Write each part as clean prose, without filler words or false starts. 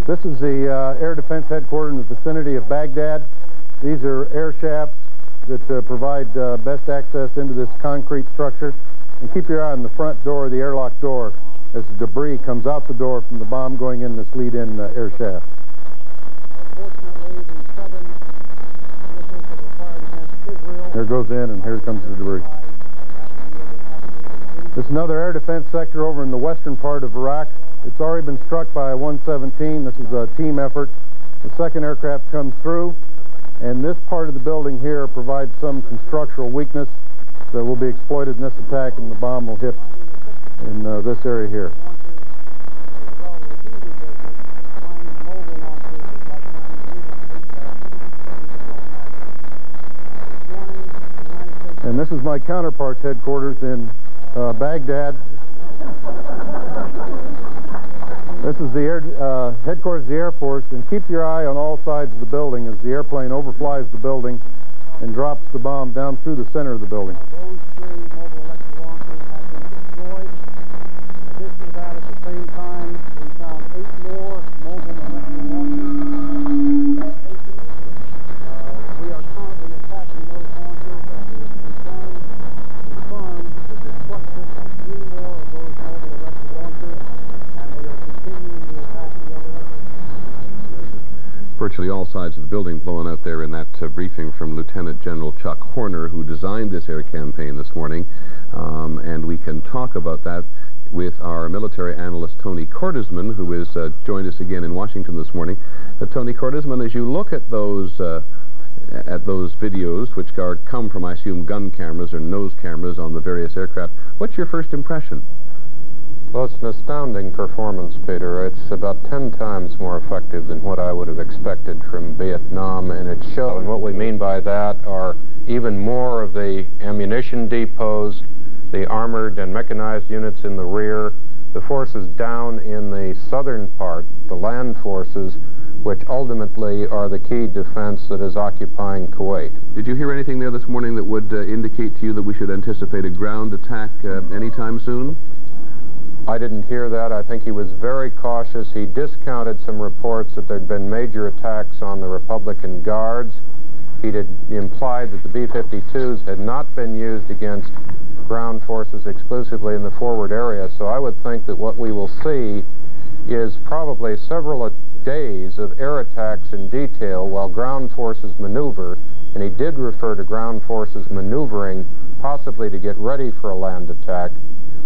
This is the Air Defense Headquarters in the vicinity of Baghdad. These are air shafts that provide best access into this concrete structure. And keep your eye on the front door, the airlock door, as the debris comes out the door from the bomb going in this lead-in air shaft. Fortunately, the 7 missiles that were fired against Israel... Here it goes in, and here comes the debris. This is another air defense sector over in the western part of Iraq. It's already been struck by a 117. This is a team effort. The second aircraft comes through, and this part of the building here provides some structural weakness that will be exploited in this attack, and the bomb will hit in this area here. And this is my counterpart's headquarters in Baghdad. This is the headquarters of the Air Force, and keep your eye on all sides of the building as the airplane overflies the building and drops the bomb down through the center of the building. Those 3 mobile electric launchers have been destroyed. In addition to that, at the same time, we found 8 more mobile electric launchers. We are currently attacking those launchers, and we have confirmed the destruction of 3 more of those mobile electric launchers, and we are continuing to attack the others. Virtually all sides of the building blown out there in that briefing from Lieutenant General Chuck Horner, who designed this air campaign this morning. And we can talk about that with our military analyst, Tony Cordesman, who has joined us again in Washington this morning. Tony Cordesman, as you look at those videos, which come from, I assume, gun cameras or nose cameras on the various aircraft, what's your first impression? Well, it's an astounding performance, Peter. It's about 10 times more effective than what I would have expected from Vietnam, and it shows. And what we mean by that are even more of the ammunition depots, the armored and mechanized units in the rear, the forces down in the southern part, the land forces, which ultimately are the key defense that is occupying Kuwait. Did you hear anything there this morning that would indicate to you that we should anticipate a ground attack anytime soon? I didn't hear that. I think he was very cautious. He discounted some reports that there'd been major attacks on the Republican Guards. He implied that the B-52s had not been used against ground forces exclusively in the forward area. So I would think that what we will see is probably several days of air attacks in detail while ground forces maneuver. And he did refer to ground forces maneuvering, possibly to get ready for a land attack.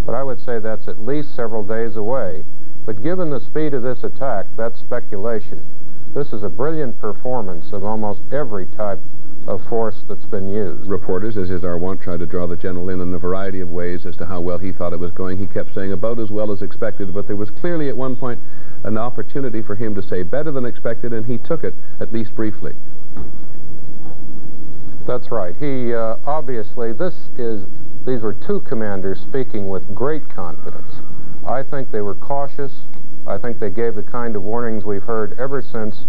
But I would say that's at least several days away. But given the speed of this attack, that's speculation. This is a brilliant performance of almost every type of force that's been used. Reporters, as is our wont, tried to draw the general in a variety of ways as to how well he thought it was going. He kept saying about as well as expected, but there was clearly at one point an opportunity for him to say better than expected, and he took it, at least briefly. That's right. He obviously, these were 2 commanders speaking with great confidence. I think they were cautious. I think they gave the kind of warnings we've heard ever since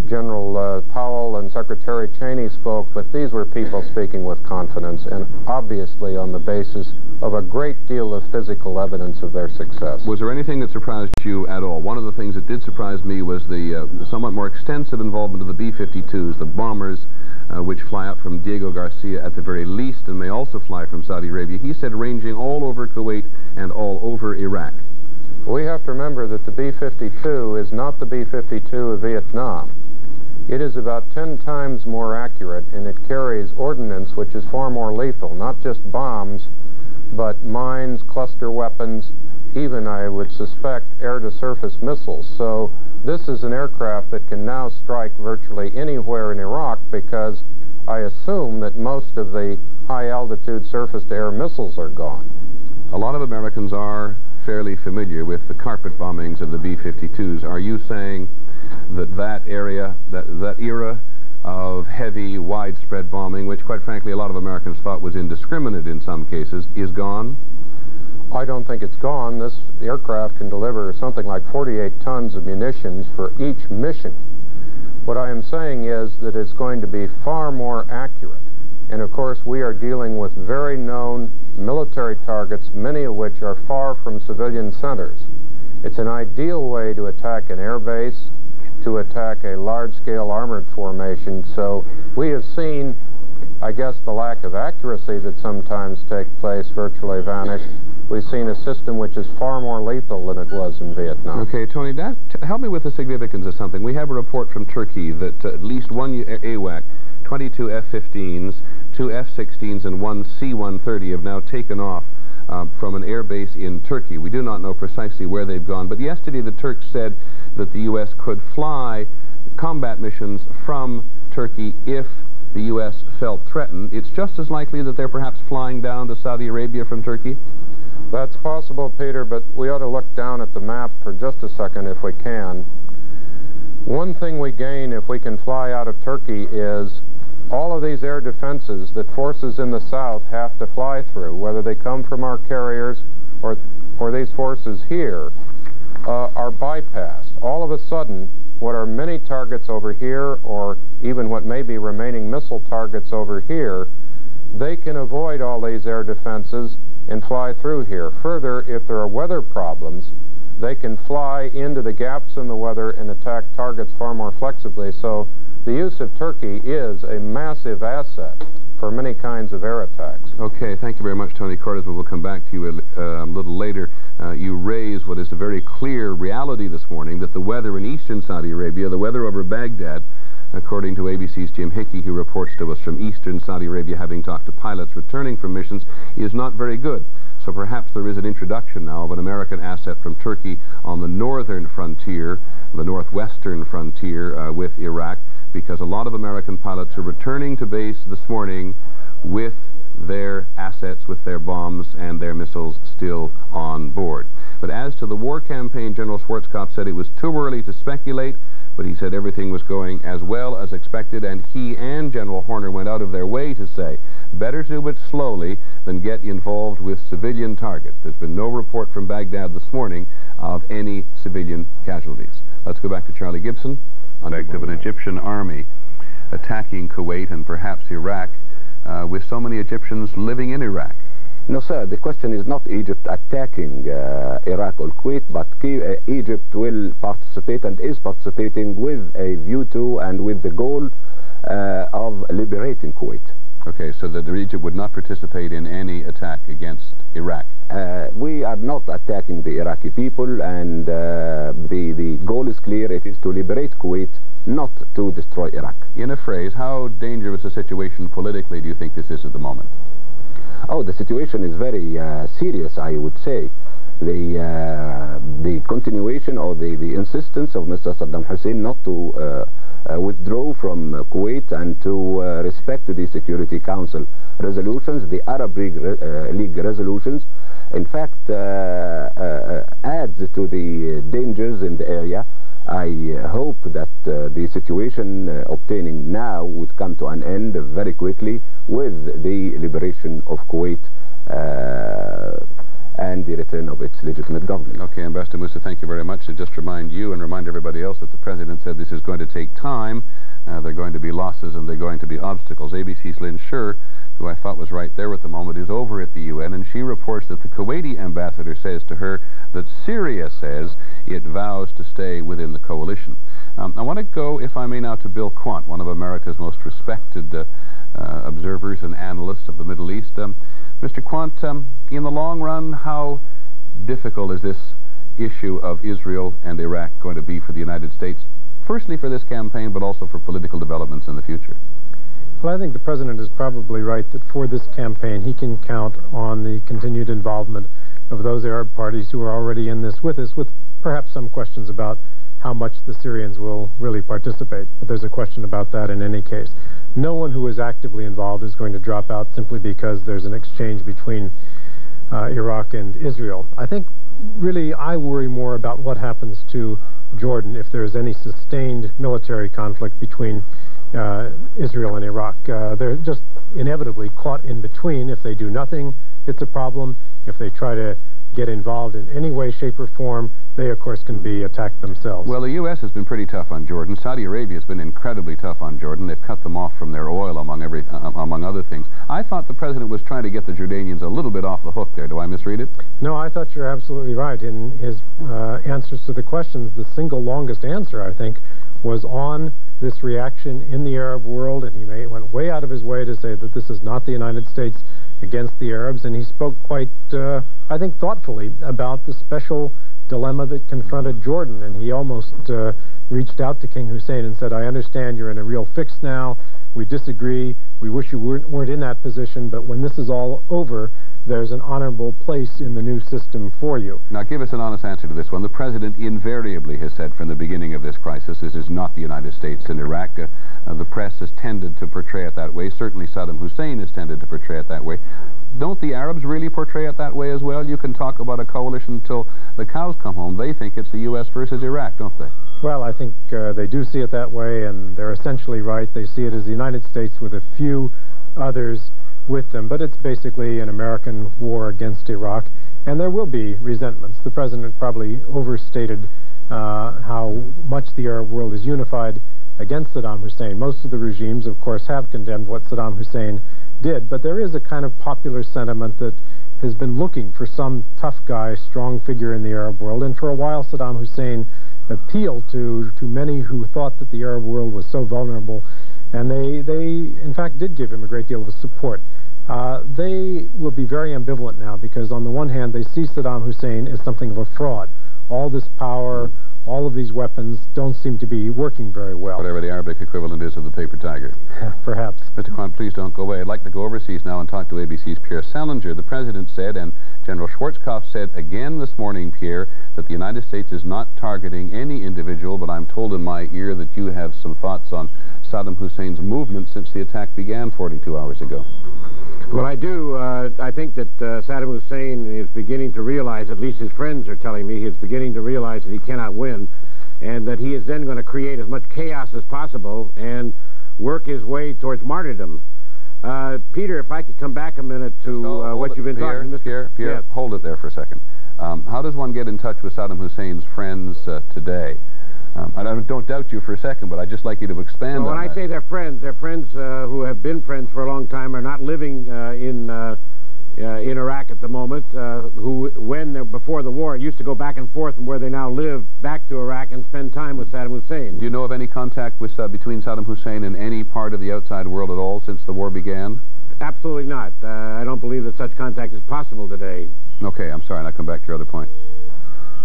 General Powell and Secretary Cheney spoke, but these were people speaking with confidence and obviously on the basis of a great deal of physical evidence of their success. Was there anything that surprised you at all? One of the things that did surprise me was the somewhat more extensive involvement of the B-52s, the bombers, which fly out from Diego Garcia at the very least and may also fly from Saudi Arabia. He said ranging all over Kuwait and all over Iraq. We have to remember that the B-52 is not the B-52 of Vietnam. It is about 10 times more accurate, and it carries ordnance which is far more lethal, not just bombs, but mines, cluster weapons, even, I would suspect, air-to-surface missiles. So this is an aircraft that can now strike virtually anywhere in Iraq, because I assume that most of the high-altitude surface-to-air missiles are gone. A lot of Americans are fairly familiar with the carpet bombings of the B-52s. Are you saying that that era of heavy, widespread bombing, which quite frankly a lot of Americans thought was indiscriminate in some cases, is gone? I don't think it's gone. This aircraft can deliver something like 48 tons of munitions for each mission. What I am saying is that it's going to be far more accurate. And of course, we are dealing with very known military targets, many of which are far from civilian centers. It's an ideal way to attack an air base, to attack a large-scale armored formation. So we have seen, I guess, the lack of accuracy that sometimes takes place virtually vanish. We've seen a system which is far more lethal than it was in Vietnam. Okay, Tony, help me with the significance of something. We have a report from Turkey that at least one AWAC, 22 F-15s, 2 F-16s, and 1 C-130 have now taken off from an air base in Turkey. We do not know precisely where they've gone, but yesterday the Turks said that the U.S. could fly combat missions from Turkey if the U.S. felt threatened. It's just as likely that they're perhaps flying down to Saudi Arabia from Turkey? That's possible, Peter, but we ought to look down at the map for just a second if we can. One thing we gain if we can fly out of Turkey is all of these air defenses that forces in the south have to fly through, whether they come from our carriers or these forces here, are bypassed. All of a sudden, what are many targets over here, or even what may be remaining missile targets over here, they can avoid all these air defenses and fly through here. Further, if there are weather problems, they can fly into the gaps in the weather and attack targets far more flexibly. So the use of Turkey is a massive asset for many kinds of air attacks. Okay, thank you very much, Tony Cordes. We'll come back to you a little later. You raise what is a very clear reality this morning, that the weather in eastern Saudi Arabia, the weather over Baghdad, according to ABC's Jim Hickey, who reports to us from eastern Saudi Arabia, having talked to pilots returning from missions, is not very good. So perhaps there is an introduction now of an American asset from Turkey on the northern frontier, the northwestern frontier with Iraq, because a lot of American pilots are returning to base this morning with their assets, with their bombs and their missiles still on board. But as to the war campaign, General Schwarzkopf said it was too early to speculate, but he said everything was going as well as expected, and he and General Horner went out of their way to say, better to do it slowly than get involved with civilian targets. There's been no report from Baghdad this morning of any civilian casualties. Let's go back to Charlie Gibson. On the of an Egyptian army attacking Kuwait and perhaps Iraq, with so many Egyptians living in Iraq. No, sir, the question is not Egypt attacking Iraq or Kuwait, but Egypt will participate and is participating with a view to and with the goal of liberating Kuwait. Okay, so that Egypt would not participate in any attack against Iraq. We are not attacking the Iraqi people, and the goal is clear. It is to liberate Kuwait, not to destroy Iraq. In a phrase, how dangerous a situation politically do you think this is at the moment? Oh, the situation is very serious, I would say. The continuation or the insistence of Mr. Saddam Hussein not to withdraw from Kuwait and to respect the Security Council resolutions, the Arab League resolutions, in fact adds to the dangers in the area. I hope that the situation obtaining now would come to an end very quickly with the liberation of Kuwait and the return of its legitimate government. Okay, Ambassador Moussa, thank you very much. To just remind you and remind everybody else that the President said this is going to take time. There are going to be losses and there are going to be obstacles. ABC's Lynn Scher, who I thought was right there at the moment, is over at the UN, and she reports that the Kuwaiti ambassador says to her that Syria says it vows to stay within the coalition. I want to go, if I may now, to Bill Quandt, one of America's most respected observers and analysts of the Middle East. Mr. Quandt, in the long run, how difficult is this issue of Israel and Iraq going to be for the United States, firstly for this campaign, but also for political developments in the future? Well, I think the President is probably right that for this campaign he can count on the continued involvement of those Arab parties who are already in this with us, with perhaps some questions about how much the Syrians will really participate. But there's a question about that in any case. No one who is actively involved is going to drop out simply because there's an exchange between Iraq and Israel. I think really I worry more about what happens to Jordan if there is any sustained military conflict between Israel and Iraq. They're just inevitably caught in between. If they do nothing, it's a problem. If they try to get involved in any way, shape, or form, they, of course, can be attacked themselves. Well, the U.S. has been pretty tough on Jordan. Saudi Arabia has been incredibly tough on Jordan. They've cut them off from their oil, among other things. I thought the president was trying to get the Jordanians a little bit off the hook there. Do I misread it? No, I thought you're absolutely right. In his answers to the questions, the single longest answer, I think, was on this reaction in the Arab world, and he went way out of his way to say that this is not the United States against the Arabs, and he spoke quite, I think, thoughtfully about the special dilemma that confronted Jordan, and he almost reached out to King Hussein and said, I understand you're in a real fix now, we disagree, we wish you weren't in that position, but when this is all over, there's an honorable place in the new system for you. Now, give us an honest answer to this one. The president invariably has said from the beginning of this crisis, this is not the United States in Iraq. The press has tended to portray it that way. Certainly Saddam Hussein has tended to portray it that way. Don't the Arabs really portray it that way as well? You can talk about a coalition until the cows come home. They think it's the U.S. versus Iraq, don't they? Well, I think they do see it that way, and they're essentially right. They see it as the United States with a few others with them, but it's basically an American war against Iraq, and there will be resentments. The president probably overstated how much the Arab world is unified against Saddam Hussein. Most of the regimes, of course, have condemned what Saddam Hussein did, but there is a kind of popular sentiment that has been looking for some tough guy, strong figure in the Arab world, and for a while Saddam Hussein appealed to many who thought that the Arab world was so vulnerable, and they in fact did give him a great deal of support. They will be very ambivalent now, because on the one hand they see Saddam Hussein as something of a fraud. All this power, all of these weapons don't seem to be working very well. Whatever the Arabic equivalent is of the paper tiger. Perhaps. Mr. Quandt, please don't go away. I'd like to go overseas now and talk to ABC's Pierre Salinger. The president said, and General Schwarzkopf said again this morning, Pierre, that the United States is not targeting any individual, but I'm told in my ear that you have some thoughts on Saddam Hussein's movement since the attack began 42 hours ago. Well, I do. I think that Saddam Hussein is beginning to realize, at least his friends are telling me, he's beginning to realize that he cannot win, and that he is then going to create as much chaos as possible and work his way towards martyrdom. Peter, if I could come back a minute to what you've been talking to Pierre, yes. Hold it there for a second. How does one get in touch with Saddam Hussein's friends today? I don't doubt you for a second, but I'd just like you to expand on that. When I say they're friends who have been friends for a long time, are not living in Iraq at the moment, who, before the war, used to go back and forth from where they now live back to Iraq and spend time with Saddam Hussein. Do you know of any contact with between Saddam Hussein and any part of the outside world at all since the war began? Absolutely not. I don't believe that such contact is possible today. Okay, I'm sorry, and I'll come back to your other point.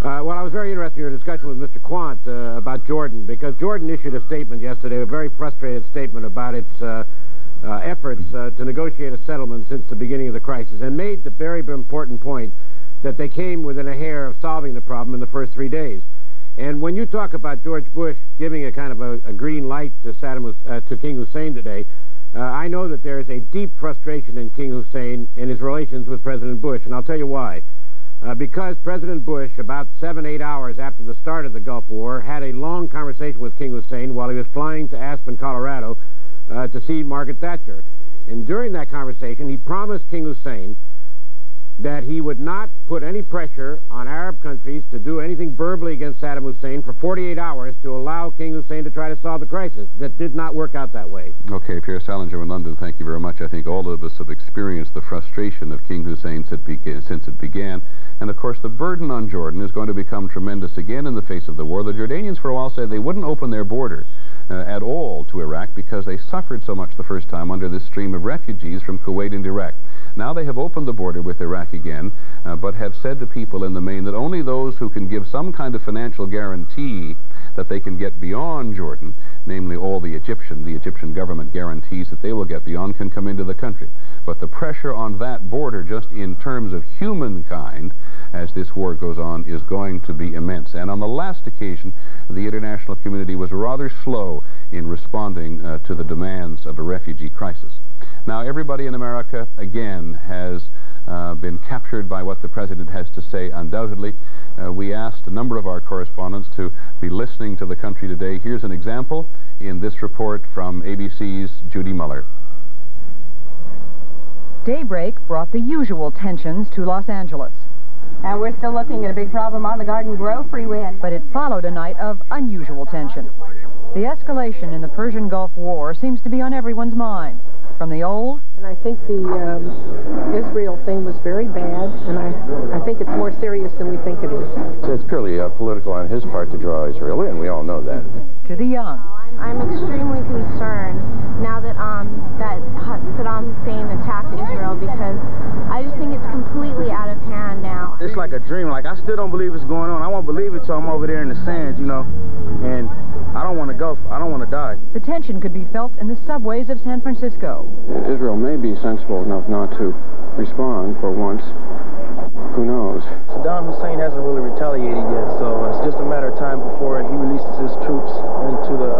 Well, I was very interested in your discussion with Mr. Quandt about Jordan, because Jordan issued a statement yesterday, a very frustrated statement about its efforts to negotiate a settlement since the beginning of the crisis, and made the very important point that they came within a hair of solving the problem in the first 3 days. And when you talk about George Bush giving a kind of a green light to to King Hussein today, I know that there is a deep frustration in King Hussein in his relations with President Bush, and I'll tell you why. Because President Bush, about 7-8 hours after the start of the Gulf War, had a long conversation with King Hussein while he was flying to Aspen, Colorado, to see Margaret Thatcher. And during that conversation, he promised King Hussein that he would not put any pressure on Arab countries to do anything verbally against Saddam Hussein for 48 hours to allow King Hussein to try to solve the crisis. That did not work out that way. Okay, Pierre Salinger in London, thank you very much. I think all of us have experienced the frustration of King Hussein since it began. And of course, the burden on Jordan is going to become tremendous again in the face of the war. The Jordanians for a while said they wouldn't open their border at all to Iraq because they suffered so much the first time under this stream of refugees from Kuwait and Iraq. Now they have opened the border with Iraq again, but have said to people in the main that only those who can give some kind of financial guarantee that they can get beyond Jordan, namely all the Egyptian government guarantees that they will get beyond, can come into the country. But the pressure on that border, just in terms of humankind, as this war goes on, is going to be immense. And on the last occasion, the international community was rather slow in responding to the demands of a refugee crisis. Now, everybody in America, again, has been captured by what the president has to say, undoubtedly. We asked a number of our correspondents to be listening to the country today. Here's an example in this report from ABC's Judy Muller. Daybreak brought the usual tensions to Los Angeles. And we're still looking at a big problem on the Garden Grove Freeway. But it followed a night of unusual tension. The escalation in the Persian Gulf War seems to be on everyone's mind. From the old... And I think the Israel thing was very bad, and I think it's more serious than we think it is. It's purely political on his part to draw Israel in. We all know that. To the young. I'm extremely concerned now that that Saddam Hussein attacked Israel, because I just think it's completely out of hand now. It's like a dream. Like, I still don't believe it's going on. I won't believe it till I'm over there in the sands, you know, and I don't want to go. I don't want to die. The tension could be felt in the subways of San Francisco. Israel may be sensible enough not to respond for once. Who knows? Saddam Hussein hasn't really retaliated yet, so it's just a matter of time before he releases his troops into the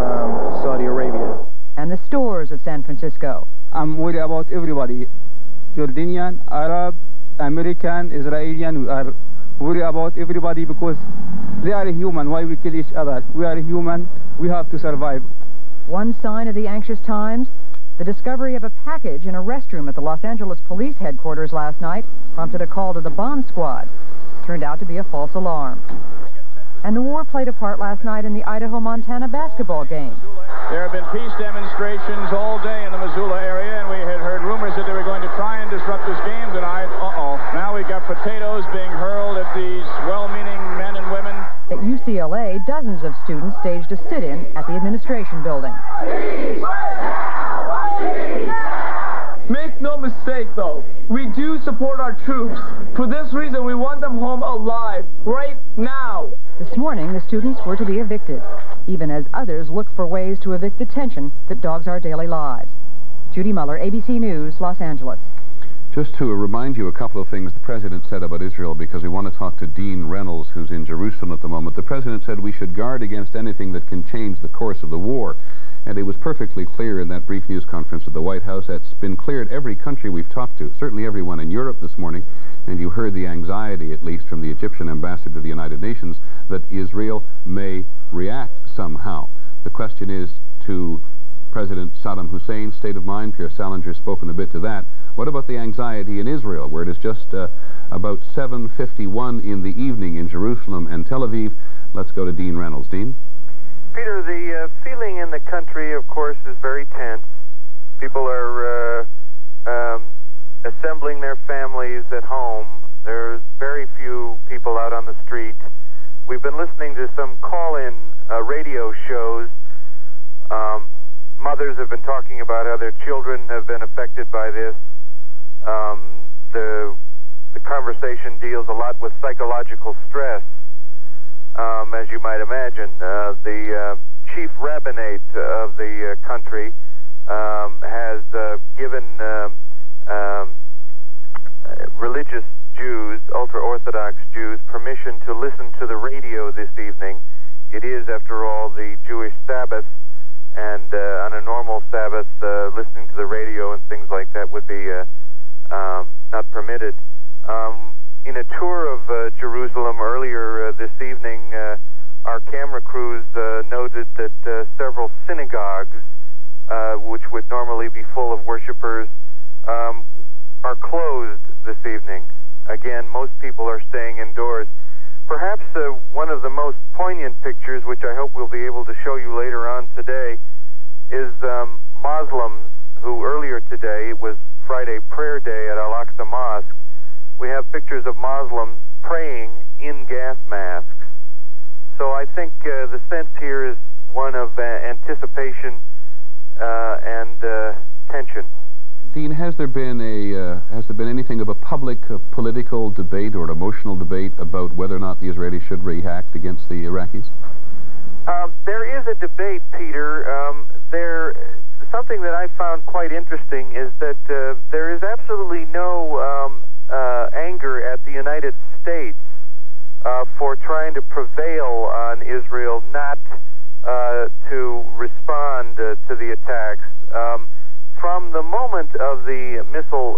Saudi Arabia. And the stores of San Francisco. I'm worried about everybody. Jordanian, Arab, American, Israeli. We are worried about everybody because they are human. Why we kill each other? We are human. We have to survive. One sign of the anxious times, the discovery of a package in a restroom at the Los Angeles Police Headquarters last night prompted a call to the bomb squad. Turned out to be a false alarm. And the war played a part last night in the Idaho-Montana basketball game. There have been peace demonstrations all day in the Missoula area, and we had heard rumors that they were going to try and disrupt this game tonight. Now we've got potatoes being hurled at these well-meaning men and women. At UCLA, dozens of students staged a sit-in at the administration building. Make no mistake, though, we do support our troops. For this reason, we want them home alive, right now. This morning, the students were to be evicted, even as others look for ways to evict the tension that dogs our daily lives. Judy Muller, ABC News, Los Angeles. Just to remind you a couple of things the President said about Israel, because we want to talk to Dean Reynolds, who's in Jerusalem at the moment. The President said we should guard against anything that can change the course of the war. And it was perfectly clear in that brief news conference at the White House. That's been clear in every country we've talked to, certainly everyone in Europe this morning. And you heard the anxiety, at least from the Egyptian ambassador to the United Nations, that Israel may react somehow. The question is to President Saddam Hussein's state of mind. Pierre Salinger has spoken a bit to that. What about the anxiety in Israel, where it is just about 7:51 in the evening in Jerusalem and Tel Aviv? Let's go to Dean Reynolds. Dean? Peter, the feeling in the country, of course, is very tense. People are assembling their families at home. There's very few people out on the street. We've been listening to some call-in radio shows. Mothers have been talking about how their children have been affected by this. The conversation deals a lot with psychological stress. As you might imagine, the chief rabbinate of the country has given religious Jews, ultra-Orthodox Jews, permission to listen to the radio this evening. It is, after all, the Jewish Sabbath, and on a normal Sabbath, listening to the radio and things like that would be not permitted. In a tour of Jerusalem earlier this evening, our camera crews noted that several synagogues, which would normally be full of worshipers, are closed this evening. Again, most people are staying indoors. Perhaps one of the most poignant pictures, which I hope we'll be able to show you later on today, is Muslims who earlier today, it was Friday prayer day at Al-Aqsa Mosque, we have pictures of Muslims praying in gas masks. So I think the sense here is one of anticipation and tension. Dean, has there been anything of a public political debate or an emotional debate about whether or not the Israelis should react against the Iraqis? There is a debate, Peter. Something that I found quite interesting is that there is absolutely no anger at the United States for trying to prevail on Israel not to respond to the attacks. From the moment of the missile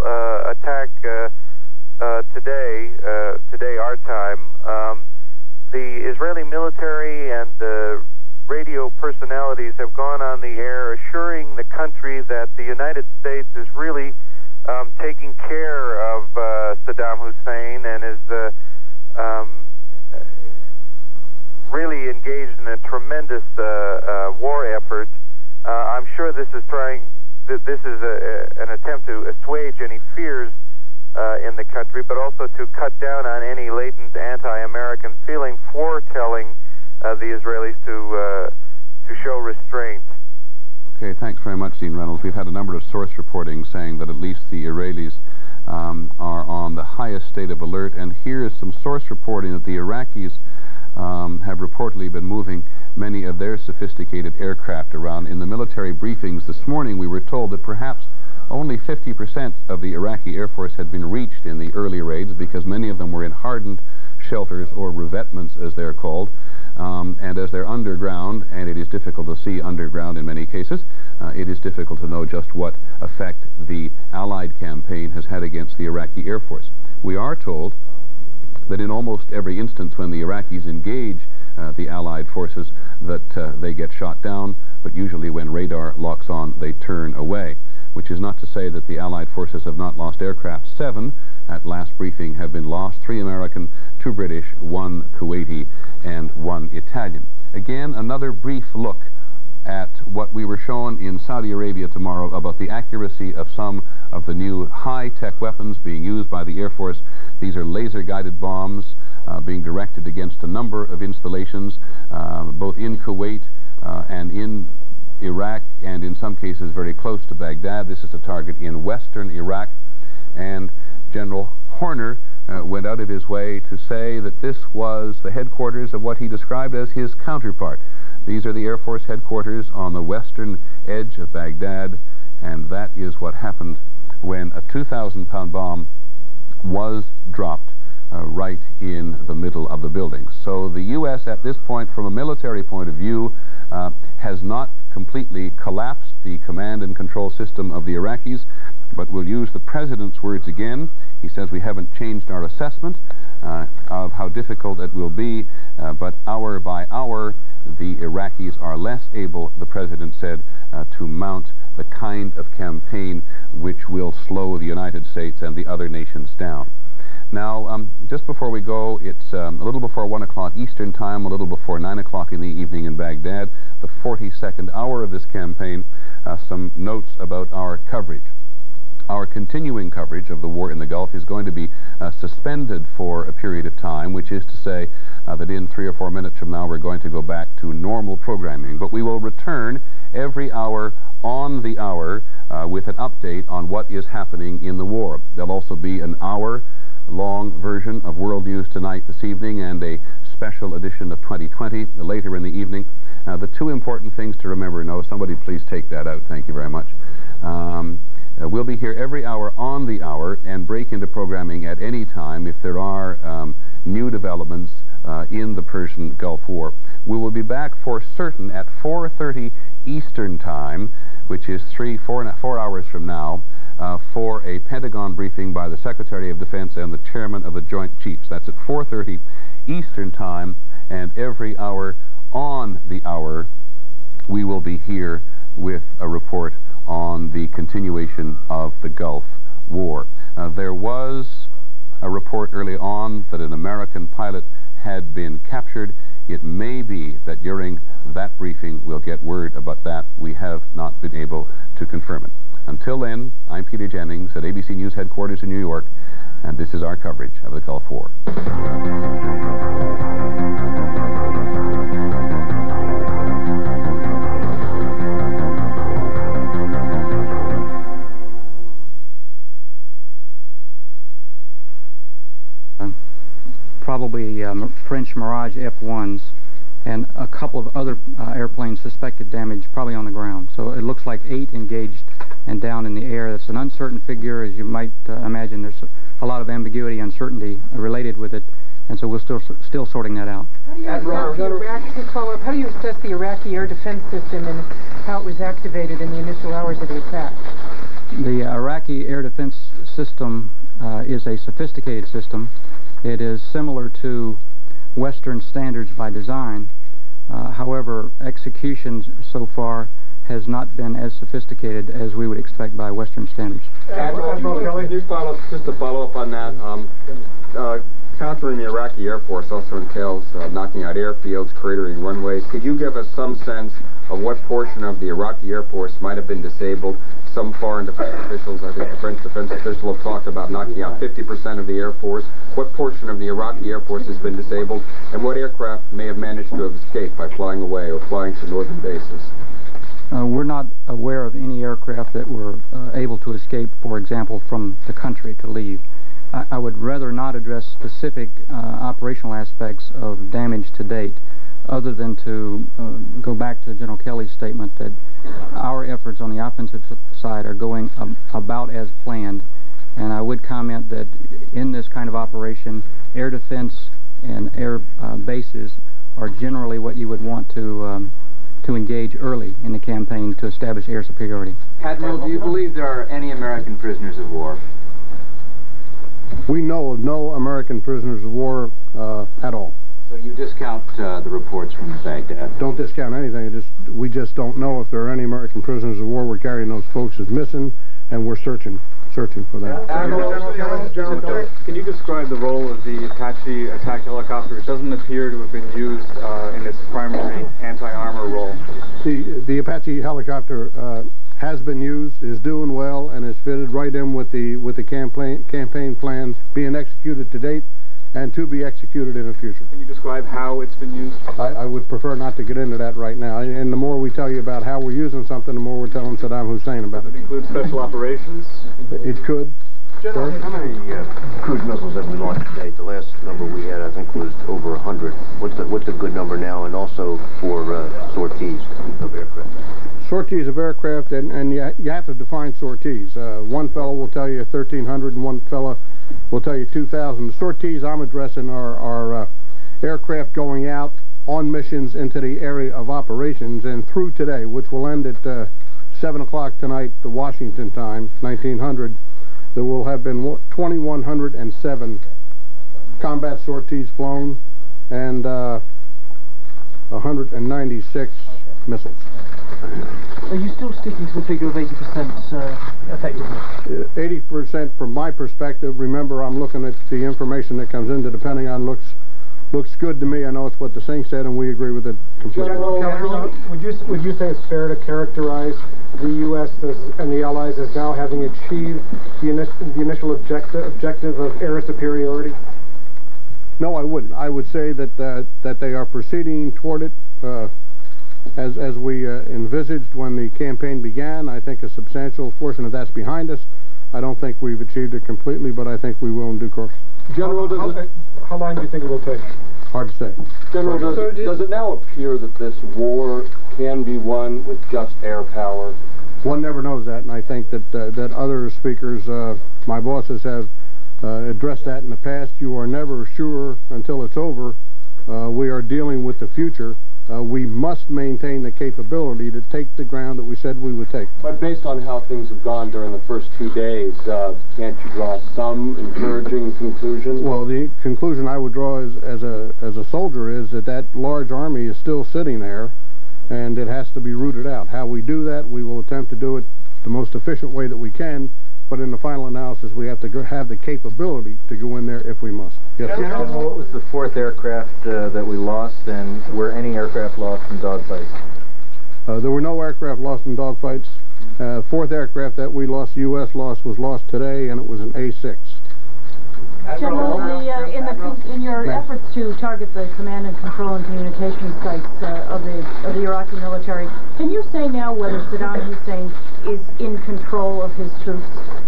attack today our time, the Israeli military and the radio personalities have gone on the air assuring the country that the United States is really taking care of Saddam Hussein and is war effort. I'm sure this is an attempt to assuage any fears in the country, but also to cut down on any latent anti-American feeling, foretelling the Israelis to show restraint. Okay, thanks very much, Dean Reynolds. We've had a number of source reporting saying that at least the Israelis are on the highest state of alert, and here is some source reporting that the Iraqis have reportedly been moving many of their sophisticated aircraft around. In the military briefings this morning, we were told that perhaps only 50% of the Iraqi Air Force had been reached in the early raids because many of them were in hardened shelters, or revetments as they're called, and as they're underground, and it is difficult to see underground in many cases, it is difficult to know just what effect the Allied campaign has had against the Iraqi Air Force. We are told that in almost every instance when the Iraqis engage the Allied forces that they get shot down, but usually when radar locks on, they turn away, which is not to say that the Allied forces have not lost aircraft. 7 at last briefing have been lost, 3 American, 2 British, 1 Kuwaiti, and 1 Italian. Again, another brief look at what we were shown in Saudi Arabia tomorrow about the accuracy of some of the new high-tech weapons being used by the Air Force. These are laser-guided bombs being directed against a number of installations, both in Kuwait and in Iraq, and in some cases very close to Baghdad. This is a target in western Iraq, and General Horner went out of his way to say that this was the headquarters of what he described as his counterpart. These are the Air Force headquarters on the western edge of Baghdad, and that is what happened when a 2,000-pound bomb was dropped right in the middle of the building. So the U.S. at this point, from a military point of view, has not completely collapsed the command and control system of the Iraqis, but we'll use the President's words again. He says we haven't changed our assessment of how difficult it will be, but hour by hour the Iraqis are less able, the President said, to mount the kind of campaign which will slow the United States and the other nations down. Now, just before we go, it's a little before 1 o'clock Eastern Time, a little before 9 o'clock in the evening in Baghdad, the 42nd hour of this campaign. Some notes about our coverage. Our continuing coverage of the war in the Gulf is going to be suspended for a period of time, which is to say that in 3 or 4 minutes from now we're going to go back to normal programming. But we will return every hour on the hour with an update on what is happening in the war. There'll also be an hour-long version of World News Tonight this evening and a special edition of 2020 later in the evening. The 2 important things to remember, somebody please take that out, thank you very much. We'll be here every hour on the hour and break into programming at any time if there are new developments in the Persian Gulf War. We will be back for certain at 4:30 Eastern Time, which is 4 hours from now, for a Pentagon briefing by the Secretary of Defense and the Chairman of the Joint Chiefs. That's at 4:30 Eastern Time, and every hour on the hour we will be here with a report on the continuation of the Gulf War. There was a report early on that an American pilot had been captured. It may be that during that briefing we'll get word about that. We have not been able to confirm it. Until then, I'm Peter Jennings at ABC News headquarters in New York, and this is our coverage of the Gulf War. Probably French Mirage F-1s and a couple of other airplanes suspected damage, probably on the ground. So it looks like 8 engaged and down in the air. That's an uncertain figure, as you might imagine. There's a lot of ambiguity, uncertainty related with it, and so we're still sorting that out. How do you assess the Iraqi air defense system and how it was activated in the initial hours of the attack? The Iraqi air defense system is a sophisticated system. It is similar to Western standards by design. However, execution so far has not been as sophisticated as we would expect by Western standards. Admiral Kelly, can you just to follow up on that? Countering the Iraqi Air Force also entails knocking out airfields, cratering runways. Could you give us some sense of what portion of the Iraqi Air Force might have been disabled? Some foreign defense officials, I think the French defense official, have talked about knocking out 50% of the Air Force. What portion of the Iraqi Air Force has been disabled, and what aircraft may have managed to have escaped by flying away or flying to northern bases? We're not aware of any aircraft that were able to escape, for example, from the country to leave. I would rather not address specific operational aspects of damage to date, other than to go back to General Kelly's statement that our efforts on the offensive side are going about as planned. And I would comment that in this kind of operation, air defense and air bases are generally what you would want to engage early in the campaign to establish air superiority. Admiral, do you believe there are any American prisoners of war? We know of no American prisoners of war at all. So you discount the reports from Baghdad? Don't discount anything. We just don't know if there are any American prisoners of war. We're carrying those folks as missing, and we're searching for them. General, can you describe the role of the Apache attack helicopter? It doesn't appear to have been used in its primary anti-armor role. The Apache helicopter has been used, is doing well, and is fitted right in with the campaign plans being executed to date and to be executed in the future. Can you describe how it's been used? I would prefer not to get into that right now. And the more we tell you about how we're using something, the more we're telling Saddam Hussein about it. Does it include special operations? It could. General, how many cruise missiles have we launched to date? The last number we had, I think, was over 100. What's a good number now, and also for sorties of aircraft? Sorties of aircraft, and you have to define sorties. One fellow will tell you 1,300, and one fellow will tell you 2,000. The sorties I'm addressing are aircraft going out on missions into the area of operations, and through today, which will end at 7 o'clock tonight, the Washington time, 1900, there will have been 2,107 combat sorties flown and 196 missiles. Are you still sticking to the figure of 80% effectiveness? 80% from my perspective. Remember, I'm looking at the information that comes into the Pentagon. Looks good to me. I know it's what the Singh said, and we agree with it completely. General, would you say it's fair to characterize the U.S. and the Allies as now having achieved the initial objective of air superiority? No, I wouldn't. I would say that they are proceeding toward it as we envisaged when the campaign began. I think a substantial portion of that's behind us. I don't think we've achieved it completely, but I think we will in due course. General, how long do you think it will take? Hard to say. General, does it now appear that this war can be won with just air power? One never knows that, and I think that other speakers, my bosses, have addressed that in the past. You are never sure until it's over. We are dealing with the future. We must maintain the capability to take the ground that we said we would take. But based on how things have gone during the first 2 days, can't you draw some encouraging conclusion? Well, the conclusion I would draw as a soldier is that large army is still sitting there, and it has to be rooted out. How we do that, we will attempt to do it the most efficient way that we can, but in the final analysis, we have to have the capability to go in there if we must. Yes, sir. General, what was the fourth aircraft that we lost, and were any aircraft lost in dogfights? There were no aircraft lost in dogfights. Fourth aircraft that we lost, U.S. lost, was lost today, and it was an A6. General, in your efforts to target the command and control and communication sites of the Iraqi military, can you say now whether Saddam Hussein is in control of his troops,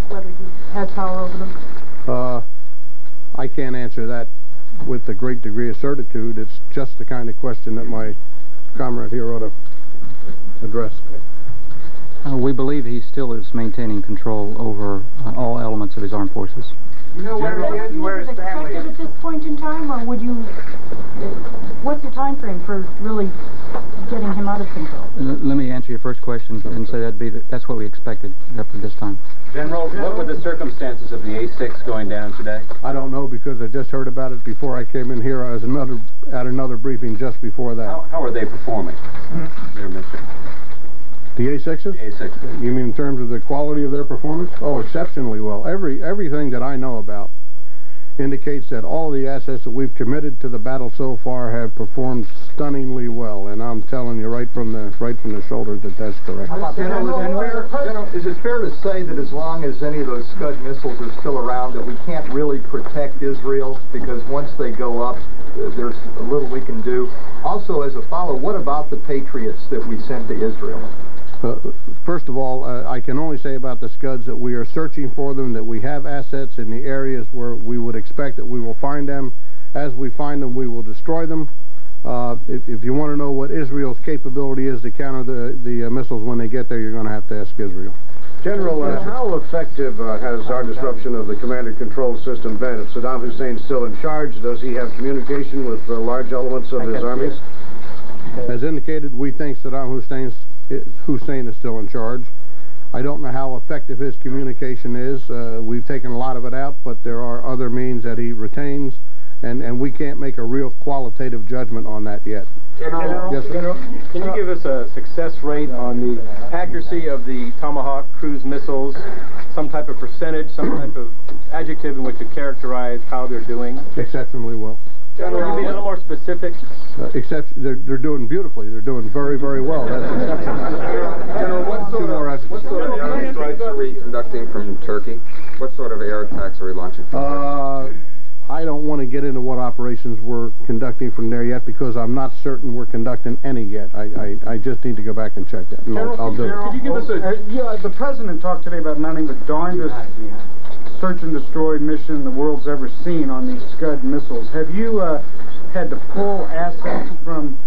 whether he has power over them? I can't answer that with a great degree of certitude. It's just the kind of question that my comrade here ought to address. We believe he still is maintaining control over all elements of his armed forces. You know where his family is at this point in time, or would you? What's your time frame for really getting him out of control? Let me answer your first question and say that's what we expected up to this time. General, what were the circumstances of the A6 going down today? I don't know, because I just heard about it before I came in here. I was at another briefing just before that. How are they performing their mission? The A6s? The A6s. You mean in terms of the quality of their performance? Oh, exceptionally well. Everything that I know about indicates that all of the assets that we've committed to the battle so far have performed stunningly well, and I'm telling you right from the shoulder that that's correct. General, is it fair to say that as long as any of those Scud missiles are still around, that we can't really protect Israel, because once they go up, there's little we can do? Also, as a follow, what about the Patriots that we sent to Israel? First of all, I can only say about the Scuds that we are searching for them, that we have assets in the areas where we would expect that we will find them. As we find them, we will destroy them. If you want to know what Israel's capability is to counter the missiles when they get there, you're going to have to ask Israel. General, how effective has our disruption of the command and control system been? If Saddam Hussein's still in charge, does he have communication with large elements of his armies? As indicated, we think Saddam Hussein is still in charge. I don't know how effective his communication is. We've taken a lot of it out, but there are other means that he retains, and we can't make a real qualitative judgment on that yet. General, yes, General, can you give us a success rate on the accuracy of the Tomahawk cruise missiles, some type of percentage, some type of adjective in which to characterize how they're doing? Exceptionally well. General, can you be a little more specific? They're doing beautifully. They're doing very, very well. That's exceptional. General, what sort of air strikes are we conducting from Turkey? What sort of air attacks are we launching from Turkey? I don't want to get into what operations we're conducting from there yet, because I'm not certain we're conducting any yet. I just need to go back and check that. And I'll do it. Could you give us a... the President talked today about mounting the darndest search and destroy mission the world's ever seen on these Scud missiles. Have you had to pull assets from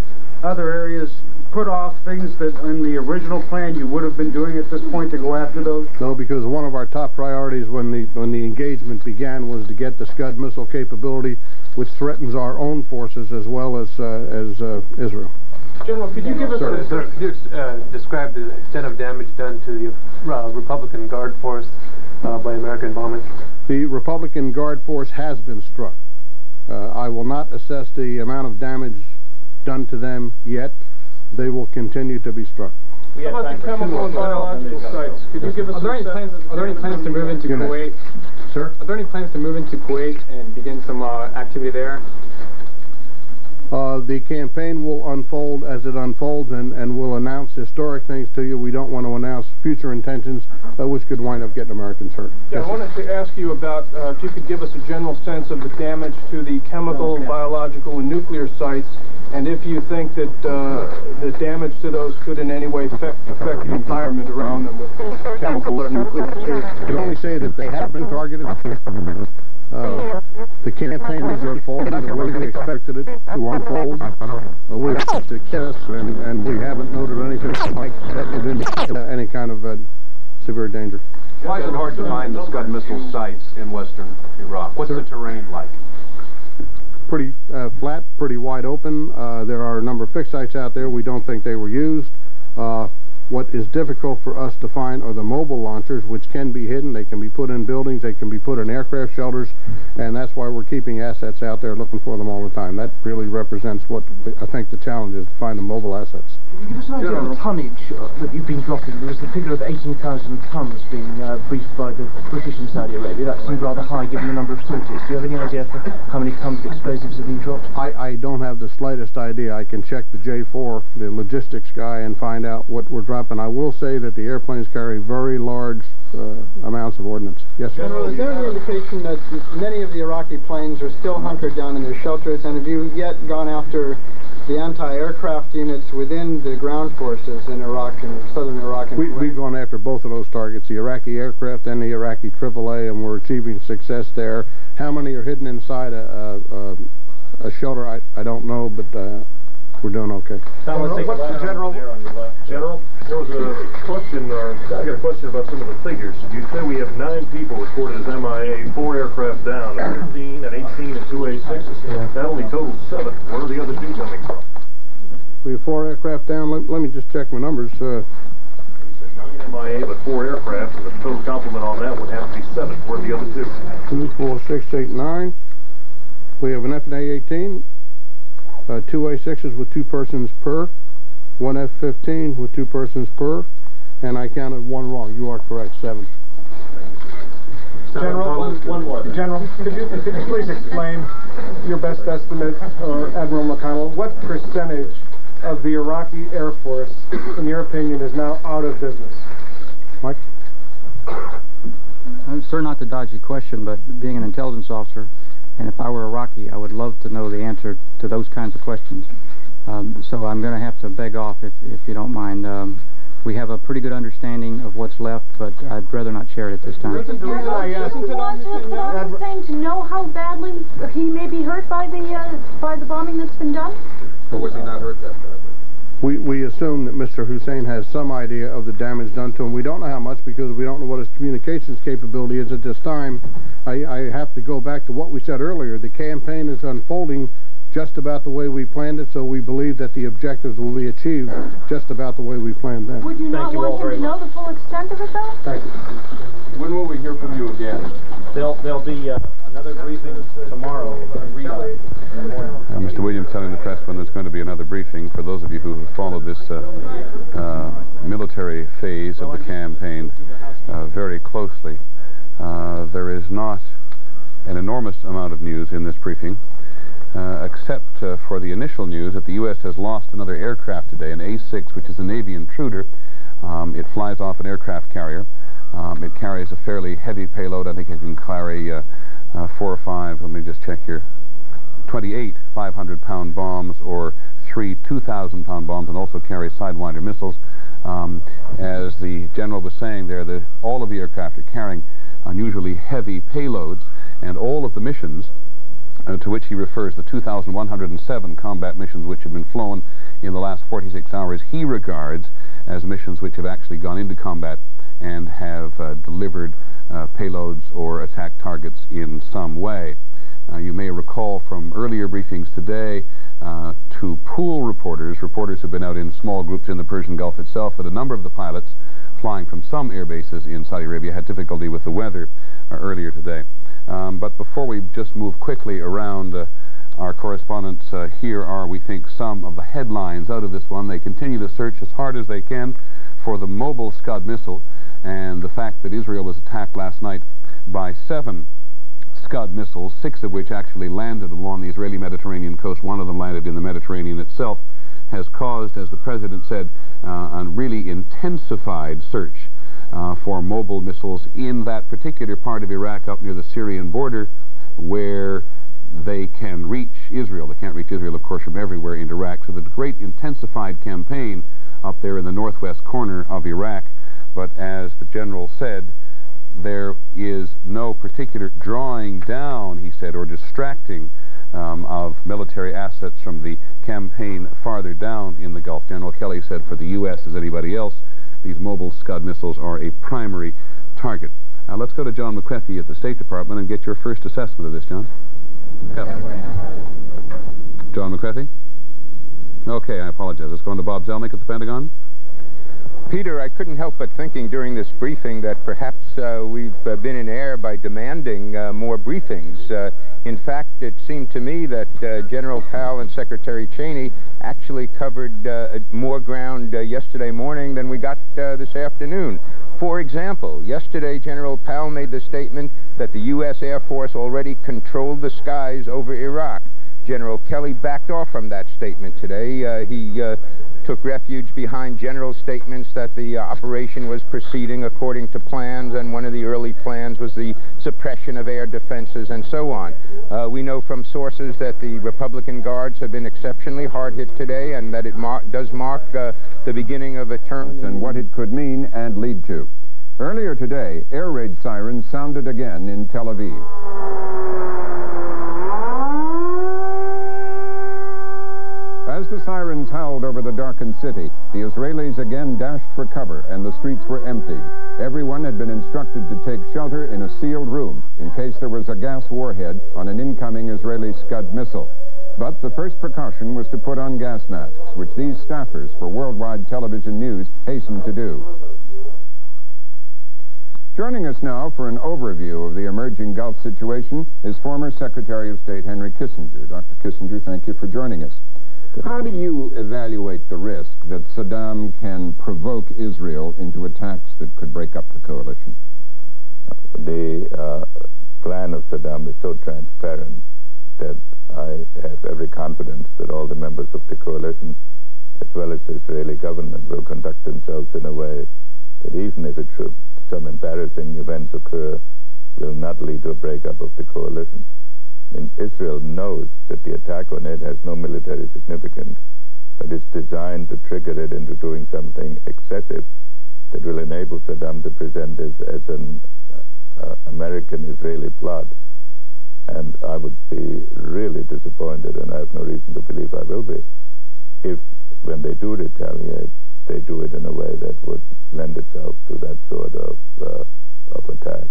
other areas, put off things that in the original plan you would have been doing at this point to go after those? No, because one of our top priorities when the engagement began was to get the Scud missile capability, which threatens our own forces as well as Israel. General, could you give us could you describe the extent of damage done to the Republican Guard force by American bombing? The Republican Guard force has been struck. I will not assess the amount of damage done to them yet. They will continue to be struck. How about the chemical and biological sites? Could you give us Are there any plans to move into Kuwait? Sir? Are there any plans to move into Kuwait and begin some activity there? The campaign will unfold as it unfolds, and we'll announce historic things to you. We don't want to announce future intentions, which could wind up getting Americans hurt. Yeah, I wanted to ask you about if you could give us a general sense of the damage to the chemical, biological, and nuclear sites, and if you think that the damage to those could in any way affect the environment around them with chemical or nuclear. I can only say that they have been targeted. The campaign has unfolded the way we expected it to unfold. We have to kiss, and we haven't noted anything like that would indicate any kind of severe danger. Why is it hard to find the Scud missile sites in western Iraq? What's the terrain like? Pretty flat, pretty wide open. There are a number of fixed sites out there. We don't think they were used. What is difficult for us to find are the mobile launchers, which can be hidden. They can be put in buildings. They can be put in aircraft shelters, and that's why we're keeping assets out there looking for them all the time. That really represents what I think the challenge is, to find the mobile assets. Can you give us an idea of the tonnage that you've been dropping? There was the figure of 18,000 tons being briefed by the British in Saudi Arabia. That seemed rather high given the number of sorties. Do you have any idea for how many tons of explosives have been dropped? I don't have the slightest idea. I can check the J4, the logistics guy, and find out what we're dropping. I will say that the airplanes carry very large amounts of ordnance. Yes, sir? General, is there any indication that many of the Iraqi planes are still hunkered down in their shelters, and have you yet gone after the anti-aircraft units within the ground forces in Iraq and southern Iraq? And we've gone after both of those targets, the Iraqi aircraft and the Iraqi AAA, and we're achieving success there. How many are hidden inside a shelter, I don't know, but we're doing okay. General, there was a question, I got a question about some of the figures. You say we have 9 people reported as MIA, 4 aircraft down, 13 and 18 and 2 A6s. That only totals 7. Where are the other 2 coming from? We have 4 aircraft down. Let me just check my numbers. You said 9 MIA, but 4 aircraft, and the total complement on that would have to be 7. Where are the other 2? 2, 4, 6, 8, 9. We have an F/A-18. 2 A6s with 2 persons per, 1 F-15 with 2 persons per, and I counted 1 wrong. You are correct, 7. General, one more. General, could you please explain your best estimate, or Admiral McConnell, what percentage of the Iraqi Air Force, in your opinion, is now out of business? Mike? Sir, not to dodge your question, but being an intelligence officer, and if I were Iraqi, I would love to know the answer to those kinds of questions. So I'm going to have to beg off, if you don't mind. We have a pretty good understanding of what's left, but I'd rather not share it at this time. Do you want Saddam Hussein to know how badly he may be hurt by the bombing that's been done? Or was he not hurt that badly? We assume that Mr. Hussein has some idea of the damage done to him. We don't know how much because we don't know what his communications capability is at this time. I have to go back to what we said earlier. The campaign is unfolding just about the way we planned it, so we believe that the objectives will be achieved just about the way we planned them. Would you not want him to know the full extent of it, though? Thank you. When will we hear from you again? There'll be another briefing tomorrow in Riyadh in the morning. Mr. Williams telling the press when there's going to be another briefing. For those of you who have followed this military phase of the campaign very closely, there is not an enormous amount of news in this briefing, except for the initial news that the U.S. has lost another aircraft today, an A-6, which is a Navy intruder. It flies off an aircraft carrier. It carries a fairly heavy payload. I think it can carry 4 or 5, let me just check here, 28 500-pound bombs or 3 2,000-pound bombs, and also carries Sidewinder missiles. As the general was saying there, all of the aircraft are carrying unusually heavy payloads, and all of the missions to which he refers, the 2,107 combat missions which have been flown in the last 46 hours, he regards as missions which have actually gone into combat and have delivered payloads or attack targets in some way. You may recall from earlier briefings today to pool reporters who've been out in small groups in the Persian Gulf itself, that a number of the pilots flying from some air bases in Saudi Arabia had difficulty with the weather earlier today. But before we just move quickly around our correspondents, here are, we think, some of the headlines out of this one. They continue to search as hard as they can for the mobile Scud missile, and the fact that Israel was attacked last night by 7 Scud missiles, 6 of which actually landed along the Israeli Mediterranean coast. One of them landed in the Mediterranean itself, has caused, as the President said, a really intensified search for mobile missiles in that particular part of Iraq up near the Syrian border where they can reach Israel. They can't reach Israel, of course, from everywhere in Iraq. So the great intensified campaign up there in the northwest corner of Iraq. But as the general said, there is no particular drawing down, he said, or distracting of military assets from the campaign farther down in the Gulf. General Kelly said for the U.S., as anybody else, these mobile Scud missiles are a primary target. Now let's go to John McCarthy at the State Department and get your first assessment of this, John. John McCarthy? Okay, I apologize. Let's go on to Bob Zelnick at the Pentagon. Peter, I couldn't help but thinking during this briefing that perhaps we've been in error by demanding more briefings. In fact, it seemed to me that General Powell and Secretary Cheney actually covered more ground yesterday morning than we got this afternoon. For example, yesterday General Powell made the statement that the U.S. Air Force already controlled the skies over Iraq. General Kelly backed off from that statement today. He took refuge behind general statements that the operation was proceeding according to plans, and one of the early plans was the suppression of air defenses and so on. We know from sources that the Republican Guards have been exceptionally hard hit today, and that it does mark the beginning of a turn. And what it could mean and lead to. Earlier today, air raid sirens sounded again in Tel Aviv. As the sirens howled over the darkened city, the Israelis again dashed for cover and the streets were emptied. Everyone had been instructed to take shelter in a sealed room in case there was a gas warhead on an incoming Israeli Scud missile. But the first precaution was to put on gas masks, which these staffers for Worldwide Television News hastened to do. Joining us now for an overview of the emerging Gulf situation is former Secretary of State Henry Kissinger. Dr. Kissinger, thank you for joining us. How do you evaluate the risk that Saddam can provoke Israel into attacks that could break up the coalition? The plan of Saddam is so transparent that I have every confidence that all the members of the coalition, as well as the Israeli government, will conduct themselves in a way that even if it should some embarrassing events occur, will not lead to a breakup of the coalition. I mean, Israel knows that the attack on it has no military significance, but it's designed to trigger it into doing something excessive that will enable Saddam to present this as an American-Israeli plot. And I would be really disappointed, and I have no reason to believe I will be, if when they do retaliate, they do it in a way that would lend itself to that sort of attack.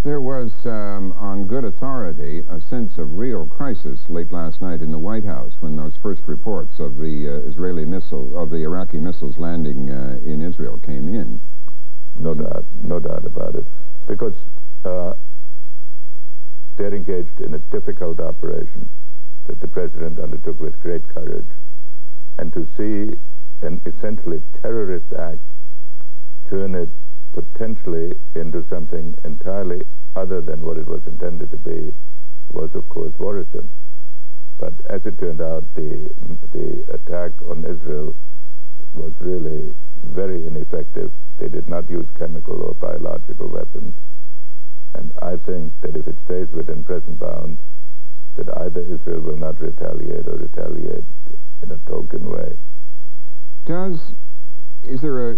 There was, on good authority, a sense of real crisis late last night in the White House when those first reports of the Iraqi missiles landing in Israel came in. No doubt about it, because they're engaged in a difficult operation that the president undertook with great courage, and to see an essentially terrorist act turn it potentially into something entirely other than what it was intended to be was, of course, worrisome. But as it turned out, the attack on Israel was really very ineffective. They did not use chemical or biological weapons. And I think that if it stays within present bounds, that either Israel will not retaliate or retaliate in a token way. Is there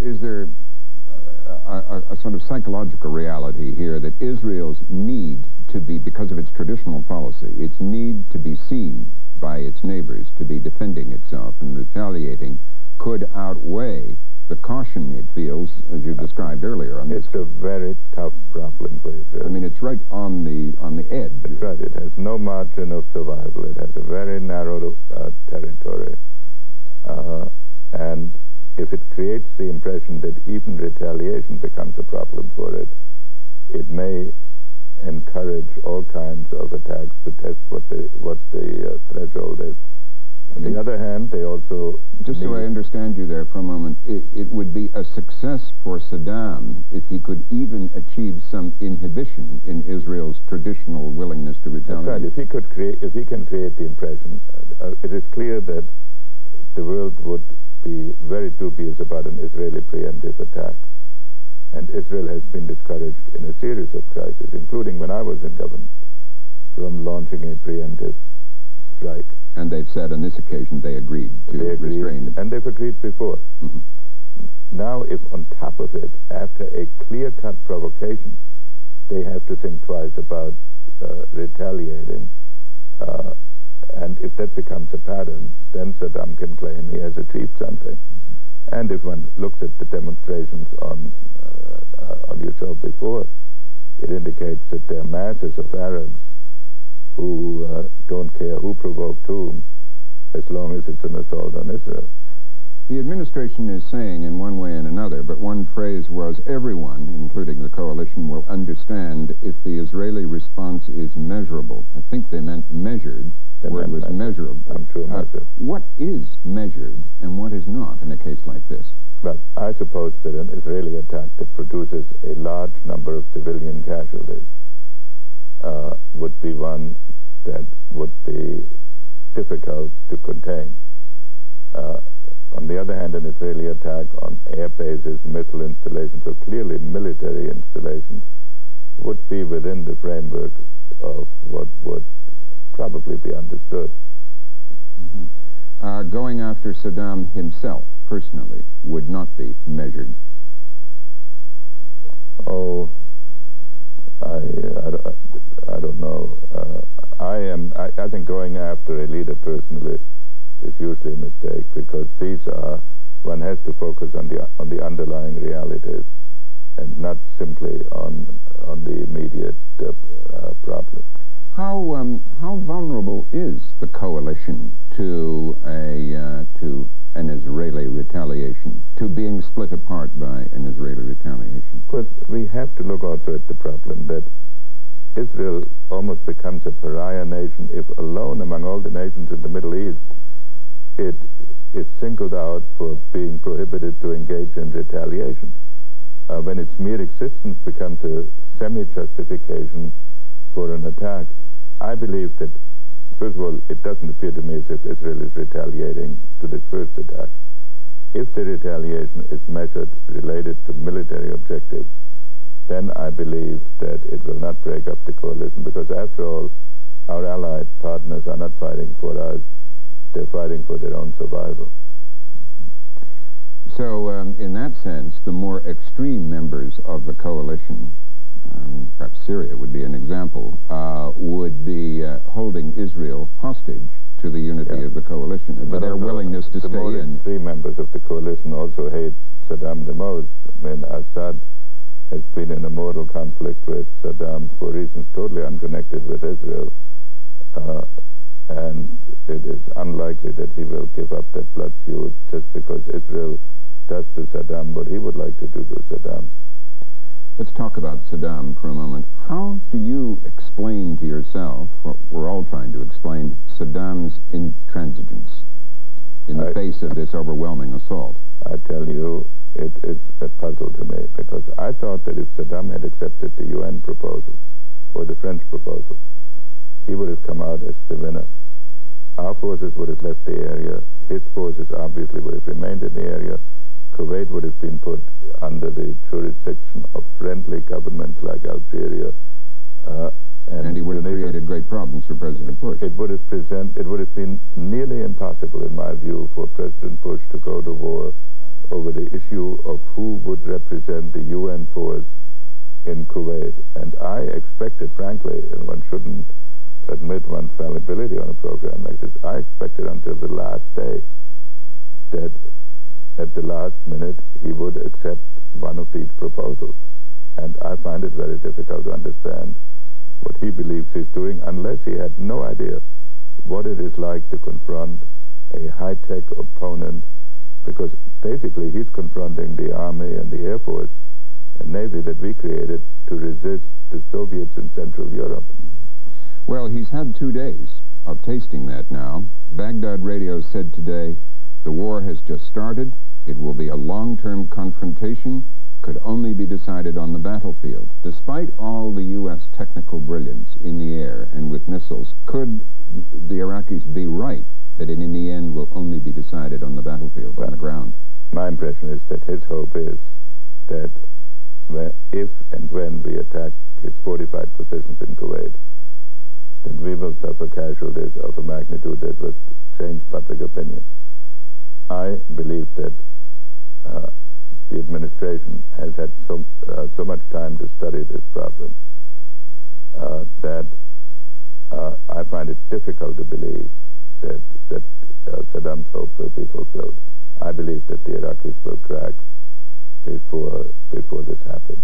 a sort of psychological reality here that Israel's need to be, because of its traditional policy, its need to be seen by its neighbors to be defending itself and retaliating could outweigh the caution it feels, as you described earlier? It's a very tough problem for Israel. I mean, it's right on the edge. That's right. It has no margin of survival. It has a very narrow territory. And if it creates the impression that even retaliation becomes a problem for it, it may encourage all kinds of attacks to test what the threshold is. On the other hand, they also... Just so I understand you there for a moment, it would be a success for Saddam if he could even achieve some inhibition in Israel's traditional willingness to retaliate. That's right. If he can create the impression, it is clear that the world would be very dubious about an Israeli preemptive attack. And Israel has been discouraged in a series of crises, including when I was in government, from launching a preemptive strike. And they've said on this occasion they agreed to restrain. And they've agreed before. Mm-hmm. Now, if on top of it, after a clear-cut provocation, they have to think twice about retaliating, and if that becomes a pattern, then Saddam can claim he has achieved something. And if one looks at the demonstrations on your show before, it indicates that there are masses of Arabs who don't care who provoked whom, as long as it's an assault on Israel. The administration is saying in one way and another, but one phrase was everyone, including the coalition, will understand if the Israeli response is measurable. I think they meant measured. The word was measurable. I'm sure measured. What is measured and what is not in a case like this? Well, I suppose that an Israeli attack that produces a large number of civilian casualties would be one that would be difficult to contain. On the other hand, an Israeli attack on air bases, missile installations, or clearly military installations would be within the framework of what would probably be understood. Mm-hmm. Going after Saddam himself, personally, would not be measured. Oh, I don't know. I think going after a leader personally is usually a mistake, because one has to focus on the underlying realities and not simply on the immediate problem. How vulnerable is the coalition to an Israeli retaliation, to being split apart by an Israeli retaliation? Of course, we have to look also at the problem that Israel almost becomes a pariah nation if alone among all the nations in the Middle East it is singled out for being prohibited to engage in retaliation. when its mere existence becomes a semi-justification for an attack, I believe that, first of all, it doesn't appear to me as if Israel is retaliating to this first attack. If the retaliation is measured related to military objectives, then I believe that it will not break up the coalition, because after all, our allied partners are not fighting for us, they're fighting for their own survival. So, in that sense, the more extreme members of the coalition, perhaps Syria would be an example, would be holding Israel hostage to the unity of the coalition, but their willingness to stay in. The more extreme members of the coalition also hate Saddam the most. I mean, Assad has been in a mortal conflict with Saddam for reasons totally unconnected with Israel, and it is unlikely that he will give up that blood feud just because Israel does to Saddam what he would like to do to Saddam. Let's talk about Saddam for a moment. How do you explain to yourself, what we're all trying to explain, Saddam's intransigence in the face of this overwhelming assault? I tell you, it is a puzzle to me, because I thought that if Saddam had accepted the UN proposal or the French proposal, he would have come out as the winner. Our forces would have left the area. His forces obviously would have remained in the area. Kuwait would have been put under the jurisdiction of friendly governments like Algeria. And he would have created great problems for President Bush. It would have been nearly impossible, in my view, for President Bush to go to war over the issue of who would represent the UN force in Kuwait. And I expected, frankly, and one shouldn't admit one's fallibility on a program like this, I expected until the last day that at the last minute he would accept one of these proposals. And I find it very difficult to understand what he believes he's doing unless he had no idea what it is like to confront a high-tech opponent, because basically he's confronting the Army and the Air Force and Navy that we created to resist the Soviets in Central Europe. Well, he's had 2 days of tasting that now. Baghdad Radio said today, the war has just started. It will be a long-term confrontation, could only be decided on the battlefield. Despite all the U.S. technical brilliance in the air and with missiles, could the Iraqis be right that it in the end will only be decided on the battlefield, on the ground? My impression is that his hope is that if and when we attack his fortified positions in Kuwait, then we will suffer casualties of a magnitude that will change public opinion. I believe that the administration has had so much time to study this problem that I find it difficult to believe that Saddam's hope will be fulfilled. I believe that the Iraqis will crack before this happens.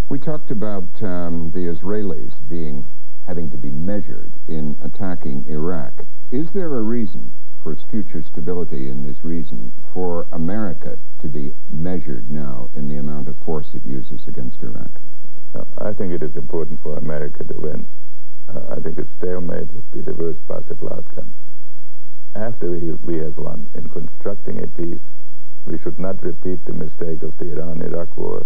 We talked about the Israelis having to be measured in attacking Iraq. Is there a reason for future stability in this region for America to be measured now in the amount of force it uses against Iraq? No, I think it is important for America to win. I think a stalemate would be the worst possible outcome. After we have won in constructing a peace, we should not repeat the mistake of the Iran-Iraq war,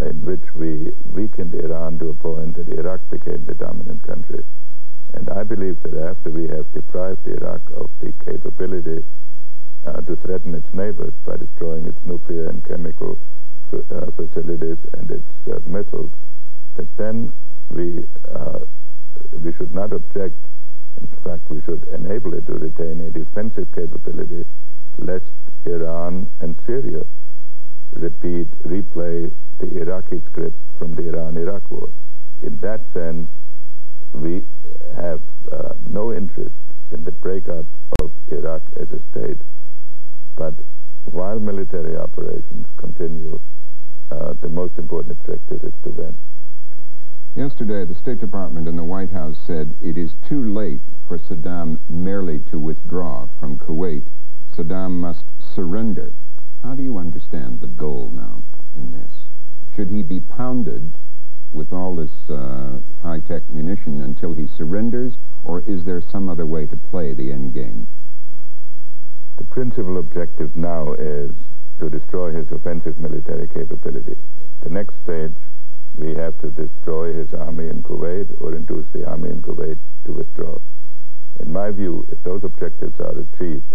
in which we weakened Iran to a point that Iraq became the dominant country. And I believe that after we have deprived Iraq of the capability to threaten its neighbors by destroying its nuclear and chemical facilities and its missiles, that then we should not object. In fact, we should enable it to retain a defensive capability, lest Iran and Syria replay the Iraqi script from the Iran-Iraq war. In that sense, we have no interest in the breakup of Iraq as a state. But while military operations continue, the most important objective is to win. Yesterday, the State Department and the White House said it is too late for Saddam merely to withdraw from Kuwait. Saddam must surrender. How do you understand the goal now in this? Should he be pounded with all this high-tech munition until he surrenders, or is there some other way to play the end game? The principal objective now is to destroy his offensive military capability. The next stage, we have to destroy his army in Kuwait or induce the army in Kuwait to withdraw. In my view, if those objectives are achieved,